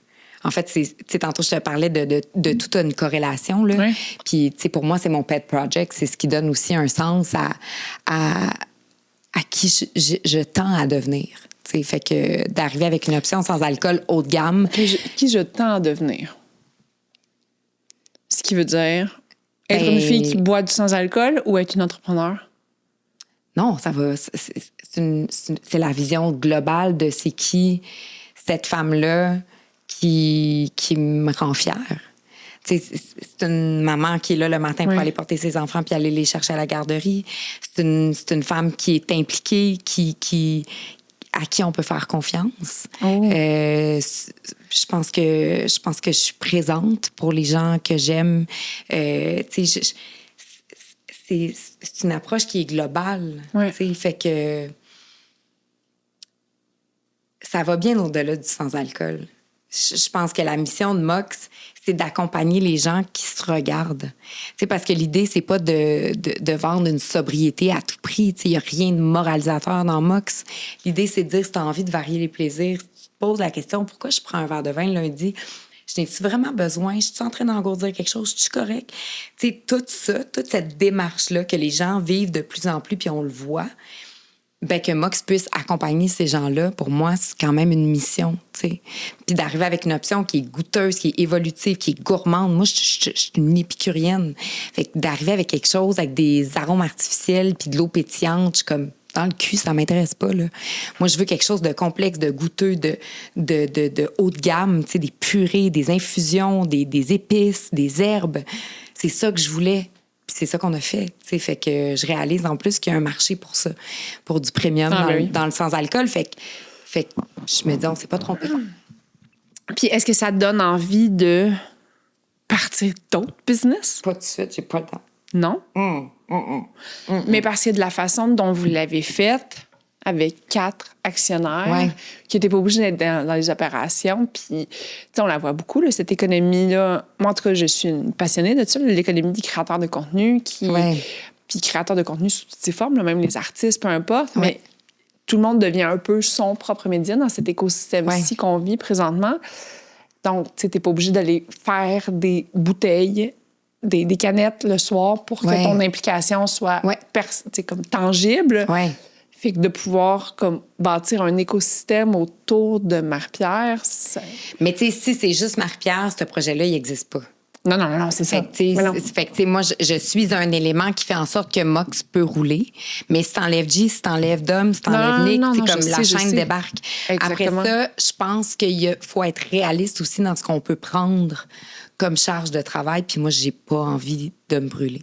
En fait, tu sais, tantôt, je te parlais de toute une corrélation, là. Oui. Puis, tu sais, pour moi, c'est mon pet project. C'est ce qui donne aussi un sens à qui je tends à devenir. Tu sais, fait que d'arriver avec une option sans alcool haut de gamme. Qui je tends à devenir. Ce qui veut dire Être une fille qui boit du sans-alcool ou être une entrepreneur? Non, ça va. C'est la vision globale de c'est qui cette femme-là qui me rend fière. C'est une maman qui est là le matin pour aller porter ses enfants puis aller les chercher à la garderie. C'est une femme qui est impliquée, à qui on peut faire confiance. Je pense que je suis présente pour les gens que j'aime. C'est une approche qui est globale. Fait que ça va bien au-delà du sans-alcool. Je pense que la mission de Mox, c'est d'accompagner les gens qui se regardent. Parce que l'idée, c'est pas de vendre une sobriété à tout prix. Il n'y a rien de moralisateur dans Mox. L'idée, c'est de dire si tu as envie de varier les plaisirs, si tu te poses la question pourquoi je prends un verre de vin le lundi, je n'ai-tu vraiment besoin? Je suis en train d'engourdir quelque chose? Je suis correct? Tout ça, toute cette démarche-là que les gens vivent de plus en plus, puis on le voit, ben que Mox puisse accompagner ces gens-là, pour moi, c'est quand même une mission, Puis d'arriver avec une option qui est goûteuse, qui est évolutive, qui est gourmande. Moi, je suis une épicurienne. Fait que d'arriver avec quelque chose, avec des arômes artificiels puis de l'eau pétillante, je suis comme... Dans le cul, ça m'intéresse pas, là. Moi, je veux quelque chose de complexe, de goûteux, de haut de gamme, des purées, des infusions, des épices, des herbes. C'est ça que je voulais. Puis c'est ça qu'on a fait. Fait que je réalise en plus qu'il y a un marché pour ça, pour du premium dans le sans-alcool. Fait que je me dis, on s'est pas trompé. Puis est-ce que ça te donne envie de partir d'autres business? Pas tout de suite, j'ai pas le temps. Non? Mais parce que de la façon dont vous l'avez faite, avec 4 actionnaires, qui n'étaient pas obligés d'être dans les opérations, puis on la voit beaucoup, là, cette économie-là. Moi, en tout cas, je suis une passionnée de ça, l'économie des créateurs de contenu, puis créateurs de contenu sous toutes ses formes, là, même les artistes, peu importe, mais tout le monde devient un peu son propre média dans cet écosystème-ci qu'on vit présentement. Donc, tu n'es pas obligé d'aller faire des bouteilles, des canettes le soir pour que ton implication soit comme tangible. Fait que de pouvoir comme bâtir un écosystème autour de Marie-Pierre, ça... Mais tu sais, si c'est juste Marie-Pierre, ce projet-là, il n'existe pas. Non, c'est ça. Fait que moi, je suis un élément qui fait en sorte que Mox peut rouler. Mais si t'enlèves G, si t'enlèves Dom, si t'enlèves Nick, c'est comme la chaîne débarque. Exactement. Après ça, je pense qu'il faut être réaliste aussi dans ce qu'on peut prendre comme charge de travail. Puis moi, j'ai pas envie de me brûler.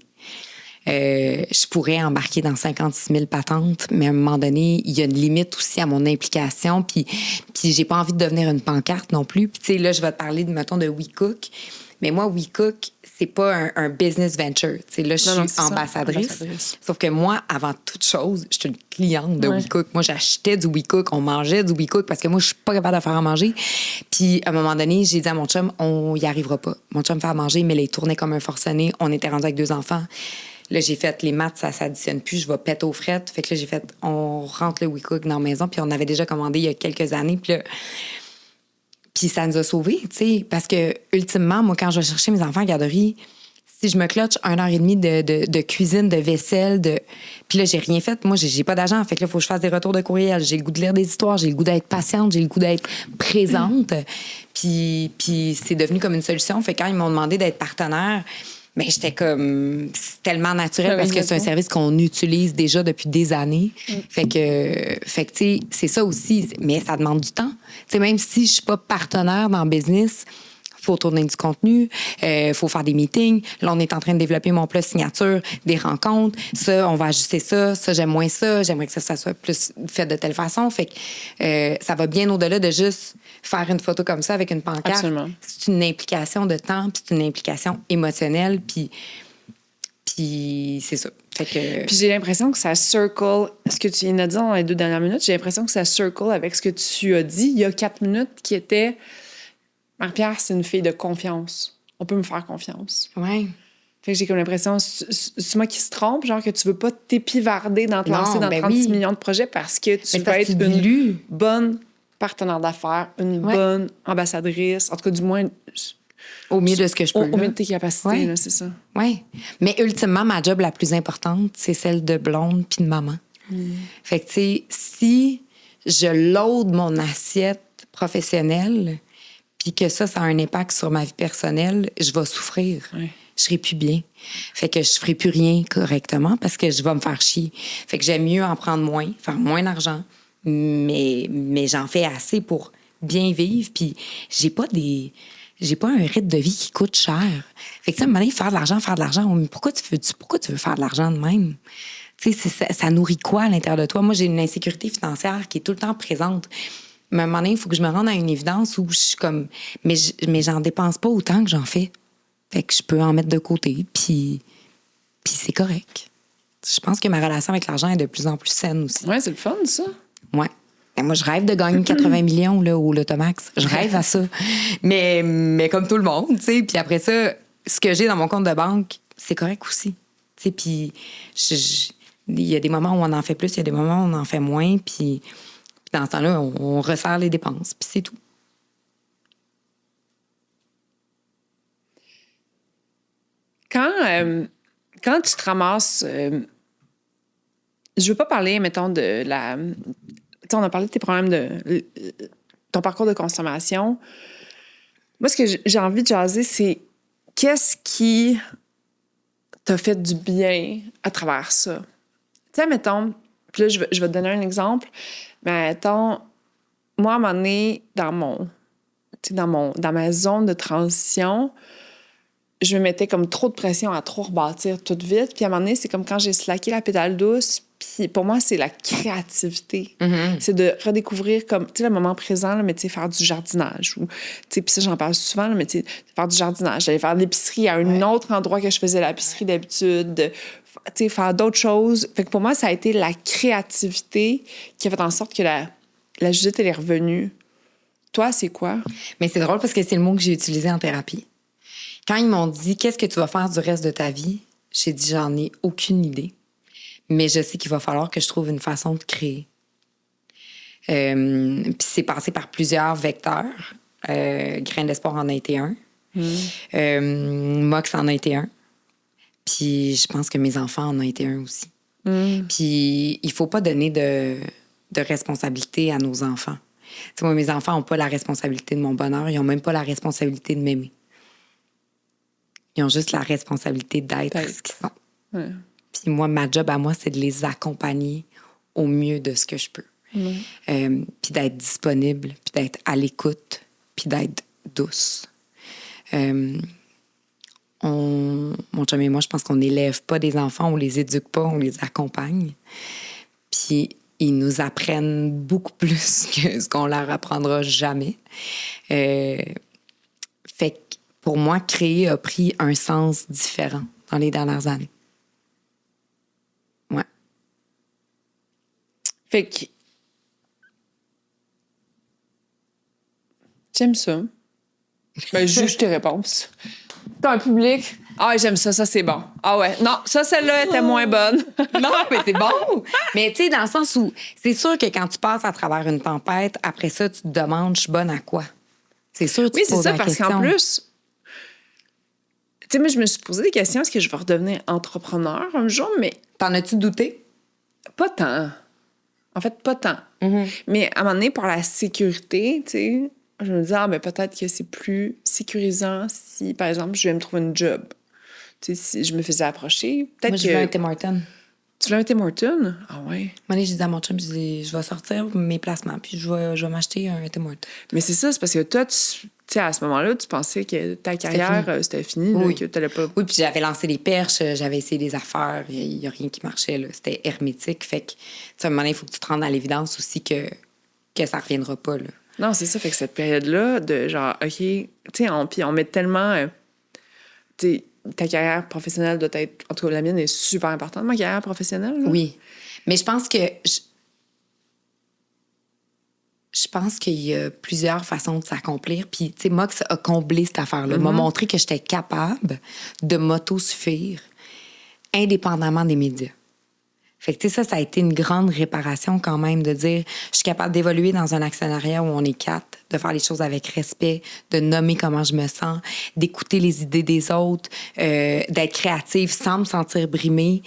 Je pourrais embarquer dans 56 000 patentes, mais à un moment donné, il y a une limite aussi à mon implication. Puis j'ai pas envie de devenir une pancarte non plus. Puis tu sais, là, je vais te parler, mettons, de WeCook. Mais moi, WeCook, c'est pas un business venture. Tu sais, là, je suis ambassadrice. Sauf que moi, avant toute chose, je suis une cliente de WeCook. Moi, j'achetais du WeCook, on mangeait du WeCook parce que moi, je suis pas capable de faire à manger. Puis, à un moment donné, j'ai dit à mon chum, on y arrivera pas. Mon chum fait à manger, mais il tournait comme un forcené. On était rendus avec 2 enfants. Là, j'ai fait les maths, ça s'additionne plus, je vais péter aux frettes. Fait que là, j'ai fait, on rentre le WeCook dans la maison, puis on avait déjà commandé il y a quelques années. Puis ça nous a sauvés, tu sais, parce que, ultimement, moi, quand je vais chercher mes enfants à la garderie, si je me clutche 1h30 de cuisine, de vaisselle, puis là, j'ai rien fait. Moi, j'ai pas d'argent. Fait que là, il faut que je fasse des retours de courriel. J'ai le goût de lire des histoires, j'ai le goût d'être patiente, j'ai le goût d'être présente. Puis c'est devenu comme une solution. Fait que quand ils m'ont demandé d'être partenaire, mais j'étais comme... C'est tellement naturel parce que c'est un service qu'on utilise déjà depuis des années. Fait que tu sais, c'est ça aussi. Mais ça demande du temps. Tu sais, même si je suis pas partenaire dans le business, faut tourner du contenu, faut faire des meetings. Là, on est en train de développer mon plat signature, des rencontres. Ça, on va ajuster ça. Ça, j'aime moins ça. J'aimerais que ça soit plus fait de telle façon. Fait que ça va bien au-delà de juste faire une photo comme ça avec une pancarte. Absolument. C'est une implication de temps, puis c'est une implication émotionnelle, puis c'est ça. Fait que... Puis j'ai l'impression que ça circle, ce que tu viens de dire dans les 2 dernières minutes, j'ai l'impression que ça circle avec ce que tu as dit il y a 4 minutes, qui était... Marie-Pierre, c'est une fille de confiance. On peut me faire confiance. Oui. Fait que j'ai comme l'impression, c'est moi qui se trompe, genre que tu veux pas t'épivarder dans te lancer dans 36 millions de projets parce que tu veux être une bonne partenaire d'affaires, une bonne ambassadrice, en tout cas, du moins... Au mieux de ce que je peux. Au mieux de tes capacités, là, c'est ça. Oui. Mais ultimement, ma job la plus importante, c'est celle de blonde puis de maman. Fait que, tu sais, si je load mon assiette professionnelle puis que ça a un impact sur ma vie personnelle, je vais souffrir. je serai plus bien. Fait que je ferai plus rien correctement parce que je vais me faire chier. Fait que j'aime mieux en prendre moins, faire moins d'argent, mais j'en fais assez pour bien vivre. Puis j'ai pas un rythme de vie qui coûte cher. Fait que, tu sais, à un moment donné, faire de l'argent, mais pourquoi tu veux faire de l'argent de même? Tu sais, ça nourrit quoi à l'intérieur de toi? Moi, j'ai une insécurité financière qui est tout le temps présente. Mais à un moment donné, il faut que je me rende à une évidence où je suis comme... Mais j'en dépense pas autant que j'en fais. Fait que je peux en mettre de côté, puis c'est correct. Je pense que ma relation avec l'argent est de plus en plus saine aussi. Ouais, c'est le fun, ça. Ouais. Et moi, je rêve de gagner 80 millions là, au Lotomax. Je rêve à ça. Mais comme tout le monde, tu sais. Puis après ça, ce que j'ai dans mon compte de banque, c'est correct aussi. Tu sais, puis il y a des moments où on en fait plus, il y a des moments où on en fait moins, puis dans ce temps-là, on resserre les dépenses, puis c'est tout. Quand tu te ramasses... je veux pas parler, mettons, de la... Tu sais, on a parlé de tes problèmes ton parcours de consommation. Moi, ce que j'ai envie de jaser, c'est qu'est-ce qui t'a fait du bien à travers ça? Tu sais, mettons... Puis là, je vais te donner un exemple. Mais mettons, moi, à un moment donné, dans ma zone de transition, je me mettais comme trop de pression à trop rebâtir tout vite. Puis à un moment donné, c'est comme quand j'ai slacké la pédale douce. Puis pour moi, c'est la créativité. Mm-hmm. C'est de redécouvrir comme, tu sais, le moment présent, là, mais tu sais, faire du jardinage. Ou, tu sais, puis ça, j'en parle souvent, là, mais tu sais, faire du jardinage. J'allais faire de l'épicerie à un autre endroit que je faisais l'épicerie d'habitude. Tu sais, faire d'autres choses. Fait que pour moi, ça a été la créativité qui a fait en sorte que la Judith, elle est revenue. Toi, c'est quoi? Mais c'est drôle parce que c'est le mot que j'ai utilisé en thérapie. Quand ils m'ont dit « Qu'est-ce que tu vas faire du reste de ta vie? » J'ai dit « J'en ai aucune idée. Mais je sais qu'il va falloir que je trouve une façon de créer. » Puis c'est passé par plusieurs vecteurs. Grain d'espoir en a été un. Mox en a été un. Puis je pense que mes enfants en ont été un aussi. Puis il faut pas donner de responsabilité à nos enfants. Tu sais, moi, mes enfants n'ont pas la responsabilité de mon bonheur. Ils n'ont même pas la responsabilité de m'aimer. Ils ont juste la responsabilité d'être ce qu'ils sont. Ouais. Puis moi, ma job à moi, c'est de les accompagner au mieux de ce que je peux. Puis d'être disponible, puis d'être à l'écoute, puis d'être douce. Mon chum et moi, je pense qu'on n'élève pas des enfants, on les éduque pas, on les accompagne. Puis ils nous apprennent beaucoup plus que ce qu'on leur apprendra jamais. Fait que pour moi, créer a pris un sens différent dans les dernières années. Ouais. Fait que... J'aime ça. Ben, juge tes réponses. T'as un public. Ah, j'aime ça, ça c'est bon. Ah ouais, non, ça, celle-là était moins bonne. Non, mais c'est bon. Mais tu sais, dans le sens où c'est sûr que quand tu passes à travers une tempête, après ça, tu te demandes, je suis bonne à quoi? C'est sûr que tu te poses la question. Oui, c'est ça, parce qu'en plus... Tu sais, moi, je me suis posé des questions. Est-ce que je vais redevenir entrepreneur un jour? Mais... T'en as-tu douté? Pas tant. En fait, pas tant. Mais à un moment donné, pour la sécurité, tu sais, je me disais, mais peut-être que c'est plus sécurisant si, par exemple, je vais me trouver une job. Tu sais, si je me faisais approcher, peut-être Moi, je veux un Tim Hortons. Tu veux un Tim Hortons? Ah ouais. Moi, je disais à mon chum, je vais sortir mes placements, puis je vais m'acheter un Tim Hortons. Mais c'est ça, c'est parce que toi, tu sais, à ce moment-là, tu pensais que ta carrière, c'était fini, oui. Là, que t'allais pas... Oui, puis j'avais lancé des perches, j'avais essayé des affaires, il n'y a rien qui marchait, là. C'était hermétique. Fait que, tu sais, à un moment donné, il faut que tu te rendes à l'évidence aussi que ça ne reviendra pas, là. Non, c'est ça. Fait que cette période-là, de genre, OK, tu sais, on met tellement... tu sais, ta carrière professionnelle doit être... En tout cas, la mienne est super importante, ma carrière professionnelle. Là. Oui. Mais je pense que... Je pense qu'il y a plusieurs façons de s'accomplir. Puis, tu sais, Mox a comblé cette affaire-là. M'a montré que j'étais capable de m'autosuffire indépendamment des médias. Fait que, tu sais, ça a été une grande réparation quand même de dire je suis capable d'évoluer dans un actionnariat où on est 4, de faire les choses avec respect, de nommer comment je me sens, d'écouter les idées des autres, d'être créative sans me sentir brimée.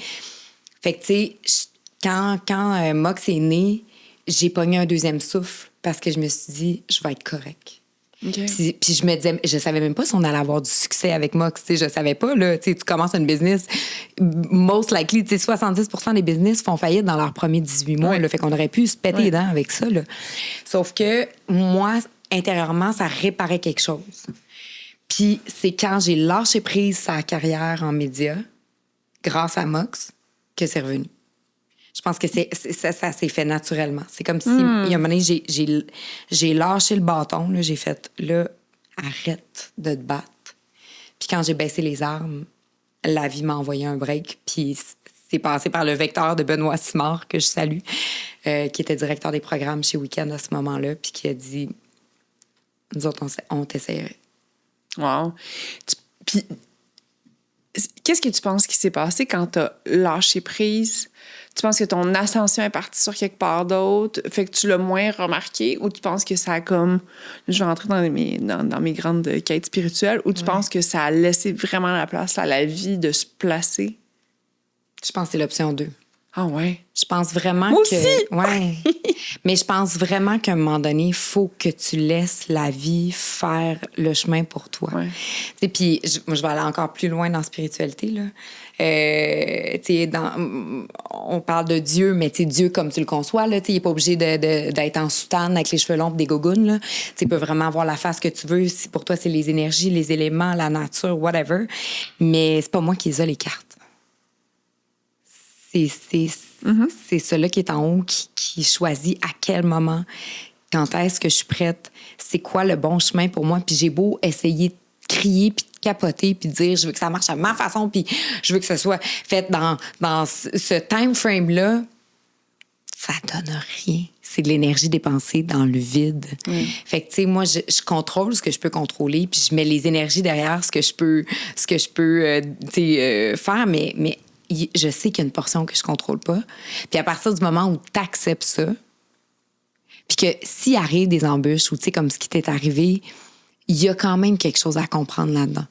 Fait que, tu sais, quand Mox est né, j'ai pogné un deuxième souffle parce que je me suis dit, je vais être correct. OK. Puis je me disais, je savais même pas si on allait avoir du succès avec Mox. Je savais pas, là. Tu commences une business, most likely, 70% des business font faillite dans leurs premiers 18 mois. Ouais. Là, fait qu'on aurait pu se péter les dents avec ça. Là. Sauf que moi, intérieurement, ça réparait quelque chose. Puis c'est quand j'ai lâché prise sa carrière en médias, grâce à Mox, que c'est revenu. Je pense que ça s'est fait naturellement. C'est comme si, il y a un moment donné, j'ai lâché le bâton. Là, j'ai fait, là, arrête de te battre. Puis quand j'ai baissé les armes, la vie m'a envoyé un break. Puis c'est passé par le vecteur de Benoît Simard, que je salue, qui était directeur des programmes chez Weekend à ce moment-là, puis qui a dit, nous autres, on t'essayerait. Wow. Puis, qu'est-ce que tu penses qui s'est passé quand t'as lâché prise? Tu penses que ton ascension est partie sur quelque part d'autre, fait que tu l'as moins remarqué, ou tu penses que ça a comme... Je vais rentrer dans mes grandes quêtes spirituelles, ou tu penses que ça a laissé vraiment la place à la vie de se placer? Je pense que c'est l'option 2. Ah ouais? Je pense vraiment Moi que... aussi! Ouais. Mais je pense vraiment qu'à un moment donné, il faut que tu laisses la vie faire le chemin pour toi. Ouais. Puis moi, je vais aller encore plus loin dans la spiritualité, là. On parle de Dieu, mais Dieu comme tu le conçois, là, il n'est pas obligé d'être en soutane avec les cheveux longs et des gougounes. Là. Tu peux vraiment avoir la face que tu veux. Si pour toi, c'est les énergies, les éléments, la nature, whatever. Mais c'est pas moi qui les ai les cartes. C'est cela qui est en haut qui choisit à quel moment, quand est-ce que je suis prête, c'est quoi le bon chemin pour moi. Puis j'ai beau essayer de crier puis de capoter puis de dire je veux que ça marche à ma façon puis je veux que ce soit fait dans ce time frame-là, ça donne rien. C'est de l'énergie dépensée dans le vide. Fait que, tu sais, moi, je contrôle ce que je peux contrôler puis je mets les énergies derrière ce que je peux faire, mais je sais qu'il y a une portion que je contrôle pas. Puis à partir du moment où tu acceptes ça, puis que s'il arrive des embûches ou, tu sais, comme ce qui t'est arrivé, il y a quand même quelque chose à comprendre là-dedans.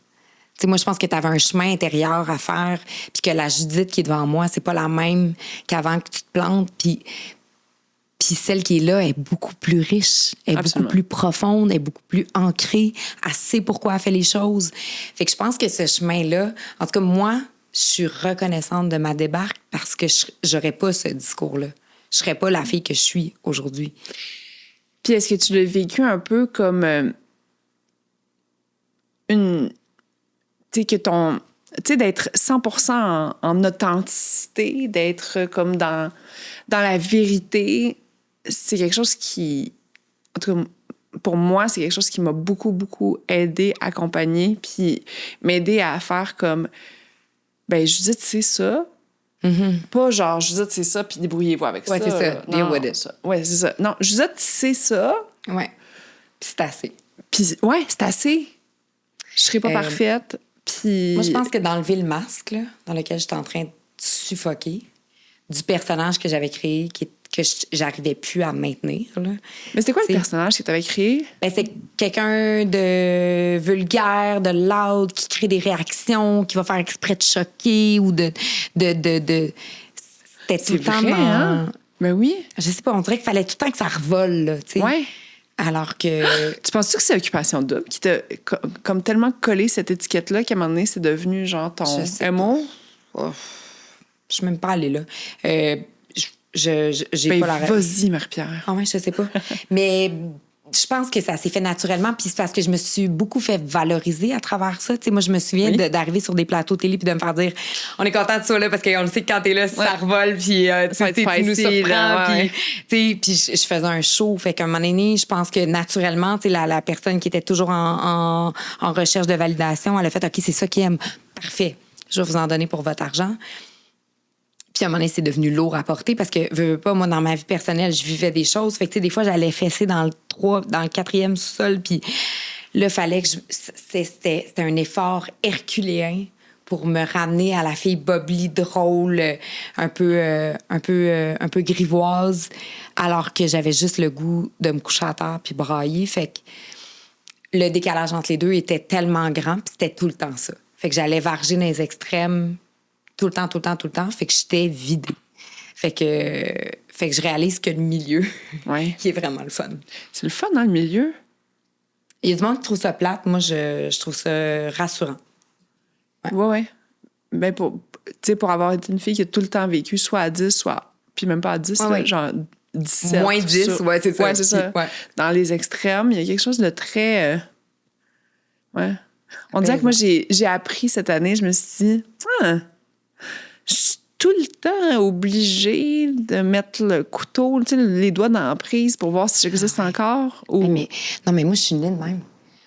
Tu sais, moi, je pense que tu avais un chemin intérieur à faire, puis que la Judith qui est devant moi, c'est pas la même qu'avant que tu te plantes, puis celle qui est là est beaucoup plus riche, est Absolument. beaucoup plus profonde, est beaucoup plus ancrée, elle sait pourquoi elle fait les choses. Fait que je pense que ce chemin-là, en tout cas, moi, je suis reconnaissante de ma débarque parce que j'aurais pas ce discours-là. Je serais pas la fille que je suis aujourd'hui. Puis est-ce que tu l'as vécu un peu comme une... Tu sais, que ton... Tu sais, d'être 100% en authenticité, d'être comme dans la vérité, c'est quelque chose qui... En tout cas, pour moi, c'est quelque chose qui m'a beaucoup, beaucoup aidé, accompagné, puis m'aider à faire comme... Ben, Judith, c'est ça. Pas genre, Judith, c'est ça, puis débrouillez-vous avec ça. Ouais, c'est ça. Deal with it. Ça. Ouais, c'est ça. Non, Judith, c'est ça. Ouais. Puis c'est assez. Puis, ouais, c'est assez. Je serai pas parfaite. Puis... Moi, je pense que d'enlever le masque, là, dans lequel j'étais en train de suffoquer, du personnage que j'avais créé, que j'arrivais plus à maintenir. Là. Mais c'était quoi le personnage que tu avais créé? Ben, c'est quelqu'un de vulgaire, de loud, qui crée des réactions, qui va faire exprès de choquer ou de... C'était tout le temps vrai, hein? Ben oui. Je sais pas, on dirait qu'il fallait tout le temps que ça revole, là, tu sais. Ouais. Alors que... Tu penses-tu que c'est Occupation Double qui t'a comme tellement collé cette étiquette-là qu'à un moment donné, c'est devenu genre ton MO? Oh, je suis même pas allée là. J'ai pas la... Vas-y, Marie-Pierre. Ah ouais, je sais pas. Mais je pense que ça s'est fait naturellement, puis c'est parce que je me suis beaucoup fait valoriser à travers ça. Tu sais, moi, je me souviens d'arriver sur des plateaux télé puis de me faire dire on est content de ça là parce qu'on le sait que quand t'es là, ça revole, puis tu nous surprends. Puis je faisais un show. Fait qu'à un moment donné, je pense que naturellement, tu sais, la personne qui était toujours en recherche de validation, elle a fait OK, c'est ça qu'ils aiment. Parfait. Je vais vous en donner pour votre argent. Puis à un moment donné, c'est devenu lourd à porter parce que, veux pas, moi, dans ma vie personnelle, je vivais des choses. Fait que, tu sais, des fois, j'allais fesser dans le 4e sous-sol. Puis là, fallait que c'était un effort herculéen pour me ramener à la fille bobli, drôle, un peu grivoise, alors que j'avais juste le goût de me coucher à terre puis brailler. Fait que le décalage entre les deux était tellement grand, puis c'était tout le temps ça. Fait que j'allais varger dans les extrêmes tout le temps. Fait que j'étais vidée. Fait que je réalise que le milieu, qui est vraiment le fun. C'est le fun dans le milieu. Il y a du monde qui trouve ça plate. Moi, je trouve ça rassurant. Ouais. Ben, pour avoir été une fille qui a tout le temps vécu soit à 10, soit... Puis même pas à 10, là, genre 17. Moins 10, c'est ça. Ouais, c'est ça. Ouais. Dans les extrêmes, il y a quelque chose de très... ouais. On dirait que moi, j'ai appris cette année, je me suis dit, je suis tout le temps obligée de mettre le couteau, les doigts dans la prise pour voir si j'existe encore. Ou... Non, mais moi, je suis née de même.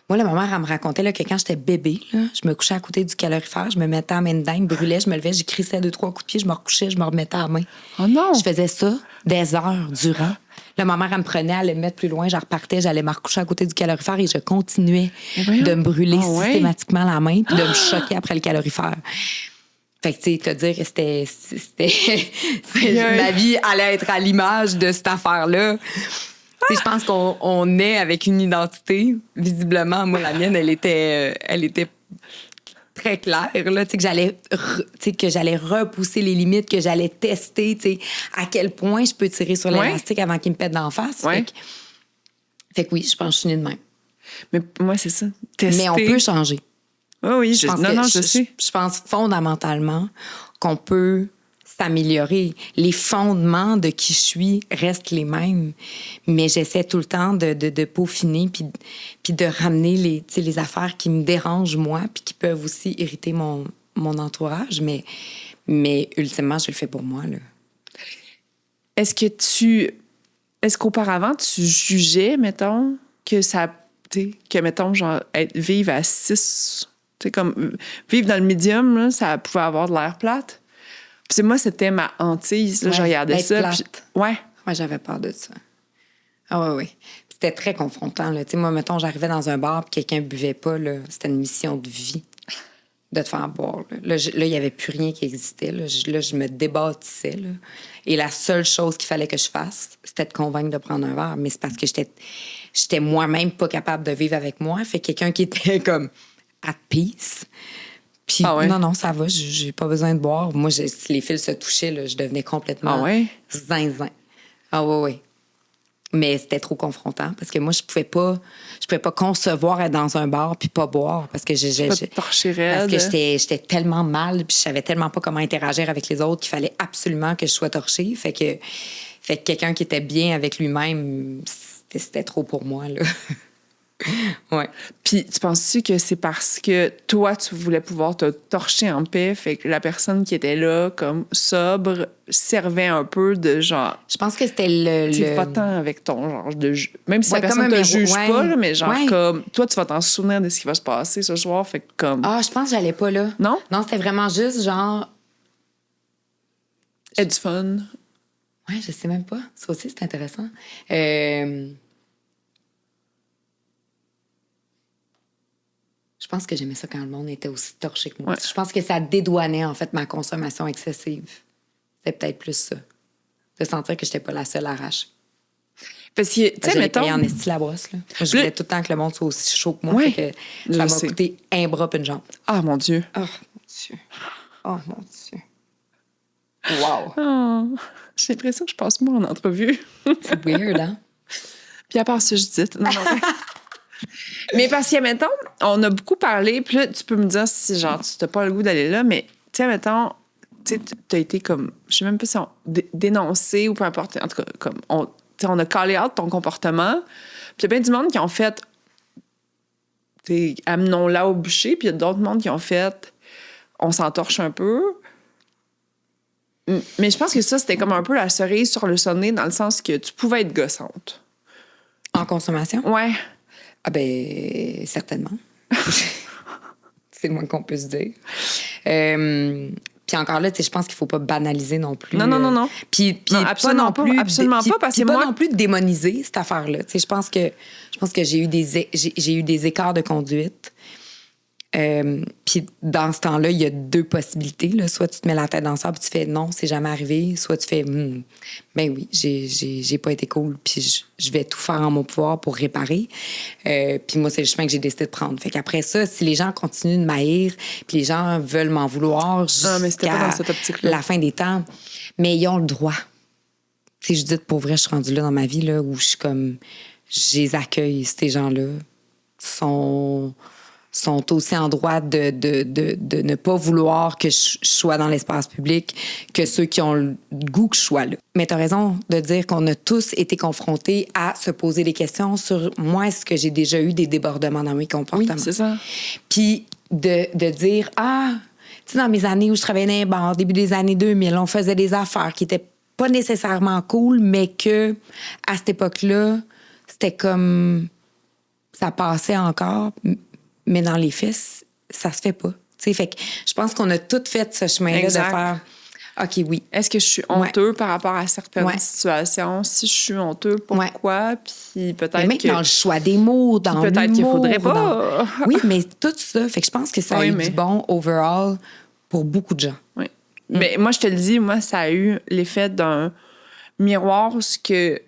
Moi, là, ma mère, elle me racontait là, que quand j'étais bébé, là, je me couchais à côté du calorifère, je me mettais à la main dedans, il me brûlait, je me levais, j'ai crissais 2-3 coups de pied, je me recouchais, je me remettais à la main. Oh non! Je faisais ça des heures durant. Là, ma mère, elle me prenait, elle allait me mettre plus loin, je repartais, j'allais me recoucher à côté du calorifère et je continuais de me brûler systématiquement la main puis de me choquer après le calorifère. Fait que, tu sais, te dire que c'était ma vie allait être à l'image de cette affaire-là. Je pense qu'on est avec une identité. Visiblement, moi, la mienne, elle était très claire, là, que j'allais repousser les limites, que j'allais tester, à quel point je peux tirer sur l'élastique avant qu'il me pète d'en face. Fait que oui, je pense que je suis née de même. Mais moi, c'est ça. Tester. Mais on peut changer. Oui, je sais. Je pense fondamentalement qu'on peut s'améliorer. Les fondements de qui je suis restent les mêmes, mais j'essaie tout le temps de peaufiner puis de ramener les affaires qui me dérangent, moi, puis qui peuvent aussi irriter mon entourage, mais ultimement, je le fais pour moi, là. Est-ce qu'auparavant, tu jugeais, mettons, mettons, genre, vivre à 6, comme vivre dans le médium, là, ça pouvait avoir de l'air plate? Puis moi, c'était ma hantise. Là, je regardais ça. Puis... Ouais, j'avais peur de ça. Ah oui. C'était très confrontant. Là. Moi, mettons, j'arrivais dans un bar et quelqu'un ne buvait pas. Là, c'était une mission de vie de te faire boire. Là, il n'y avait plus rien qui existait. Là, je me débâtissais. Là. Et la seule chose qu'il fallait que je fasse, c'était de convaincre de prendre un verre. Mais c'est parce que j'étais moi-même pas capable de vivre avec moi. Fait que quelqu'un qui était comme at peace... Puis, non, ça va, j'ai pas besoin de boire. Moi, si les fils se touchaient, là, je devenais complètement zinzin. Ah oui. Mais c'était trop confrontant parce que moi, je pouvais pas concevoir être dans un bar puis pas boire parce que parce que j'étais tellement mal puis je savais tellement pas comment interagir avec les autres qu'il fallait absolument que je sois torchée. Fait que quelqu'un qui était bien avec lui-même, c'était trop pour moi, là. Ouais. Puis, tu penses-tu que c'est parce que toi, tu voulais pouvoir te torcher en paix, fait que la personne qui était là, comme sobre, servait un peu de genre... Je pense que c'était Tu vas tant avec ton genre de... Même si la personne te juge pas, là, mais genre comme... Toi, tu vas t'en souvenir de ce qui va se passer ce soir, fait que comme... Ah, je pense que j'allais pas là. Non? Non, c'était vraiment juste genre... Et du fun. Ouais, je sais même pas. Ça aussi, c'est intéressant. Je pense que j'aimais ça quand le monde était aussi torché que moi. Je pense que ça dédouanait, en fait, ma consommation excessive. C'était peut-être plus ça. De sentir que j'étais pas la seule arrache. Parce que, tu sais, mettons... en esti la brosse, là. Moi, je voulais tout le temps que le monde soit aussi chaud que moi. Fait que ça m'a coûté un bras puis une jambe. Ah, mon Dieu. Oh, mon Dieu. Oh, mon Dieu. Wow. Oh, j'ai l'impression que je passe moi en entrevue. C'est weird, hein? Puis à part ça, je dis... Non. Mais parce que, mettons, on a beaucoup parlé, puis là, tu peux me dire si, genre, tu n'as pas le goût d'aller là, mais, tu sais, mettons, tu as été comme, je sais même pas si on dénoncé ou peu importe, en tout cas, comme, on a callé out ton comportement, puis il y a bien du monde qui ont fait, amenons-la au bûcher, puis il y a d'autres mondes qui ont fait, on s'entorche un peu. Mais je pense que ça, c'était comme un peu la cerise sur le sonnet, dans le sens que tu pouvais être gossante. En consommation? Ouais. Ah ben certainement. C'est le moins qu'on peut se dire. Puis encore là, je pense qu'il faut pas banaliser non plus. Non. Puis absolument pas, absolument pas, parce que moi... pas non plus démoniser cette affaire-là. Je pense que j'ai eu des écarts de conduite. Puis dans ce temps-là, il y a deux possibilités. Là. Soit tu te mets la tête dans le sable et tu fais non, c'est jamais arrivé. Soit tu fais ben oui, j'ai pas été cool, puis je vais tout faire en mon pouvoir pour réparer. Puis moi, c'est le chemin que j'ai décidé de prendre. Fait qu'après ça, si les gens continuent de m'haïr, puis les gens veulent m'en vouloir jusqu'à la fin des temps, mais ils ont le droit. Tu sais, je dis pour vrai, je suis rendue là dans ma vie là, où je suis comme, je les accueille, ces gens-là. sont aussi en droit de ne pas vouloir que je sois dans l'espace public que ceux qui ont le goût que je sois là. Mais tu as raison de dire qu'on a tous été confrontés à se poser des questions sur moi, est-ce que j'ai déjà eu des débordements dans mes comportements? Oui, c'est ça. Puis de dire, tu sais, dans mes années où je travaillais dans les bars, début des années 2000, on faisait des affaires qui étaient pas nécessairement cool, mais que à cette époque-là, c'était comme... ça passait encore... mais dans les faits, ça se fait pas. T'sais, fait que je pense qu'on a toutes fait ce chemin-là de faire OK, oui. Est-ce que je suis honteux par rapport à certaines situations? Si je suis honteux, pourquoi? Puis peut-être mais même dans le choix des mots, dans l'humour. Peut-être qu'il faudrait pas. Oui, mais tout ça. Fait que je pense que ça a eu du bon overall pour beaucoup de gens. Oui. Mais moi, je te le dis, moi, ça a eu l'effet d'un miroir où ce que...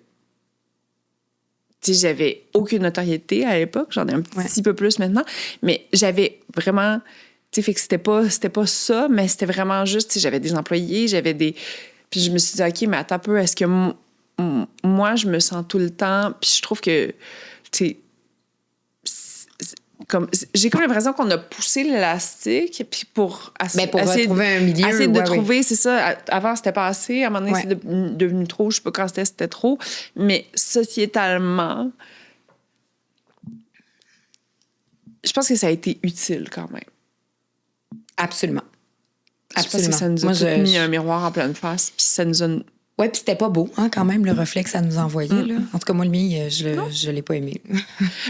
j'avais aucune notoriété à l'époque, j'en ai un petit peu plus maintenant, mais j'avais vraiment, fait que c'était pas ça, mais c'était vraiment juste, j'avais des employés, puis je me suis dit, OK, mais attends un peu, est-ce que moi, je me sens tout le temps, puis je trouve que, j'ai comme l'impression qu'on a poussé l'élastique puis pour essayer retrouver un milieu. Essayer de trouver, c'est ça. Avant, c'était pas assez. À un moment donné, c'est devenu trop. Je sais pas quand c'était trop. Mais sociétalement, je pense que ça a été utile quand même. Absolument. Je pense que ça nous a mis un miroir en pleine face puis ça nous a... Oui, puis c'était pas beau, quand même, le reflet que ça nous envoyait. Là. En tout cas, moi, le mien, je l'ai pas aimé.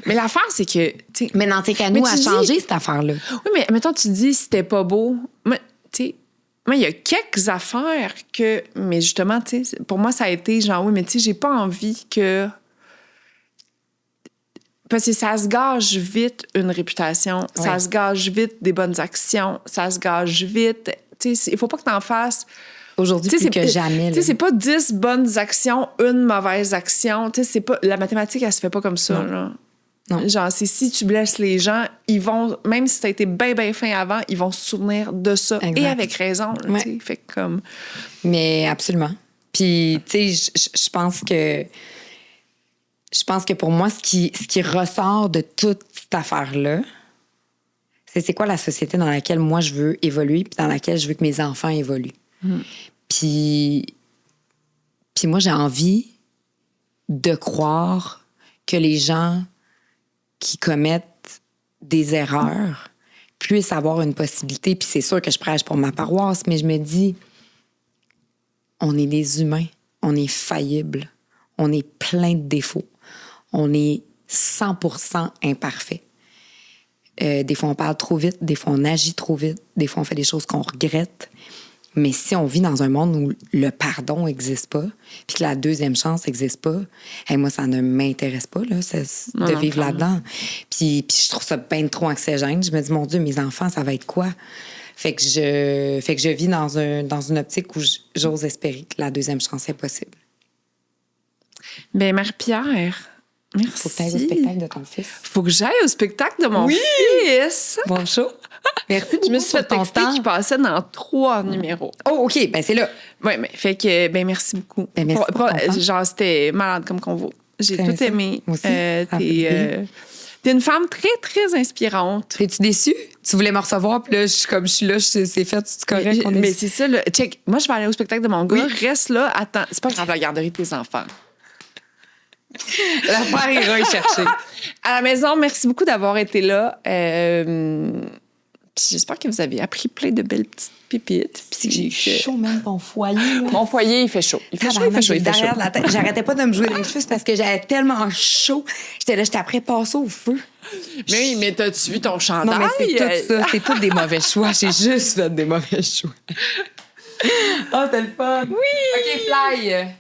Mais l'affaire, c'est que... Mais Nancy Cano a changé cette affaire-là. Oui, mais mettons, tu dis c'était pas beau. Mais, moi, il y a quelques affaires que... Mais justement, pour moi, ça a été genre, oui, mais j'ai pas envie que... Parce que ça se gâche vite une réputation, ça se gâche vite des bonnes actions, ça se gâche vite... Il faut pas que t'en fasses... Aujourd'hui, plus que jamais. C'est pas 10 bonnes actions, une mauvaise action. C'est pas, la mathématique, elle se fait pas comme ça. Non. Là. Non. Genre, si tu blesses les gens, ils vont, même si t'as été bien fin avant, ils vont se souvenir de ça. Exact. Et avec raison. Là, fait comme... Mais absolument. Puis, tu sais, je pense que pour moi, ce qui ressort de toute cette affaire-là, c'est quoi la société dans laquelle moi, je veux évoluer puis dans laquelle je veux que mes enfants évoluent. Puis moi, j'ai envie de croire que les gens qui commettent des erreurs puissent avoir une possibilité. Puis c'est sûr que je prêche pour ma paroisse, mais je me dis, on est des humains, on est faillibles, on est plein de défauts, on est 100% imparfait. Des fois, on parle trop vite, des fois, on agit trop vite, des fois, on fait des choses qu'on regrette. Mais si on vit dans un monde où le pardon n'existe pas, puis que la deuxième chance n'existe pas, moi, ça ne m'intéresse pas là, de vivre là-dedans. Puis je trouve ça bien trop anxiogène. Je me dis, mon Dieu, mes enfants, ça va être quoi? Fait que je vis dans une optique où j'ose espérer que la deuxième chance est possible. Bien, Marie-Pierre, merci. Faut que tu ailles au spectacle de ton fils. Faut que j'aille au spectacle de mon fils. Bon show. Merci beaucoup. Je me suis fait texter qu'il passait dans 3 numéros. Oh, OK. Ben c'est là. Oui, mais fait que, merci beaucoup. Ben, merci pour ton temps. Genre, c'était malade comme convo. J'ai tout aimé. Moi aussi. T'es une femme très, très inspirante. Es-tu déçue? Tu voulais me recevoir, puis là, je suis là, c'est fait, c'est correct. Mais c'est ça, là. Check. Moi, je vais aller au spectacle de mon gars. Reste là, attends. C'est pas grave, la garderie de tes enfants. La part ira y chercher. À la maison, merci beaucoup d'avoir été là. Puis j'espère que vous avez appris plein de belles petites pépites. Puis j'ai chaud, même ton foyer. Là. Mon foyer, il fait chaud. Il fait chaud. La tête. J'arrêtais pas de me jouer dans les cheveux parce que j'avais tellement chaud. J'étais après passée au feu. Mais oui, mais t'as-tu vu ton chandail? Non, mais c'est tout ça. C'est tous des mauvais choix. J'ai juste fait des mauvais choix. Oh, c'était le fun. Oui! OK, fly!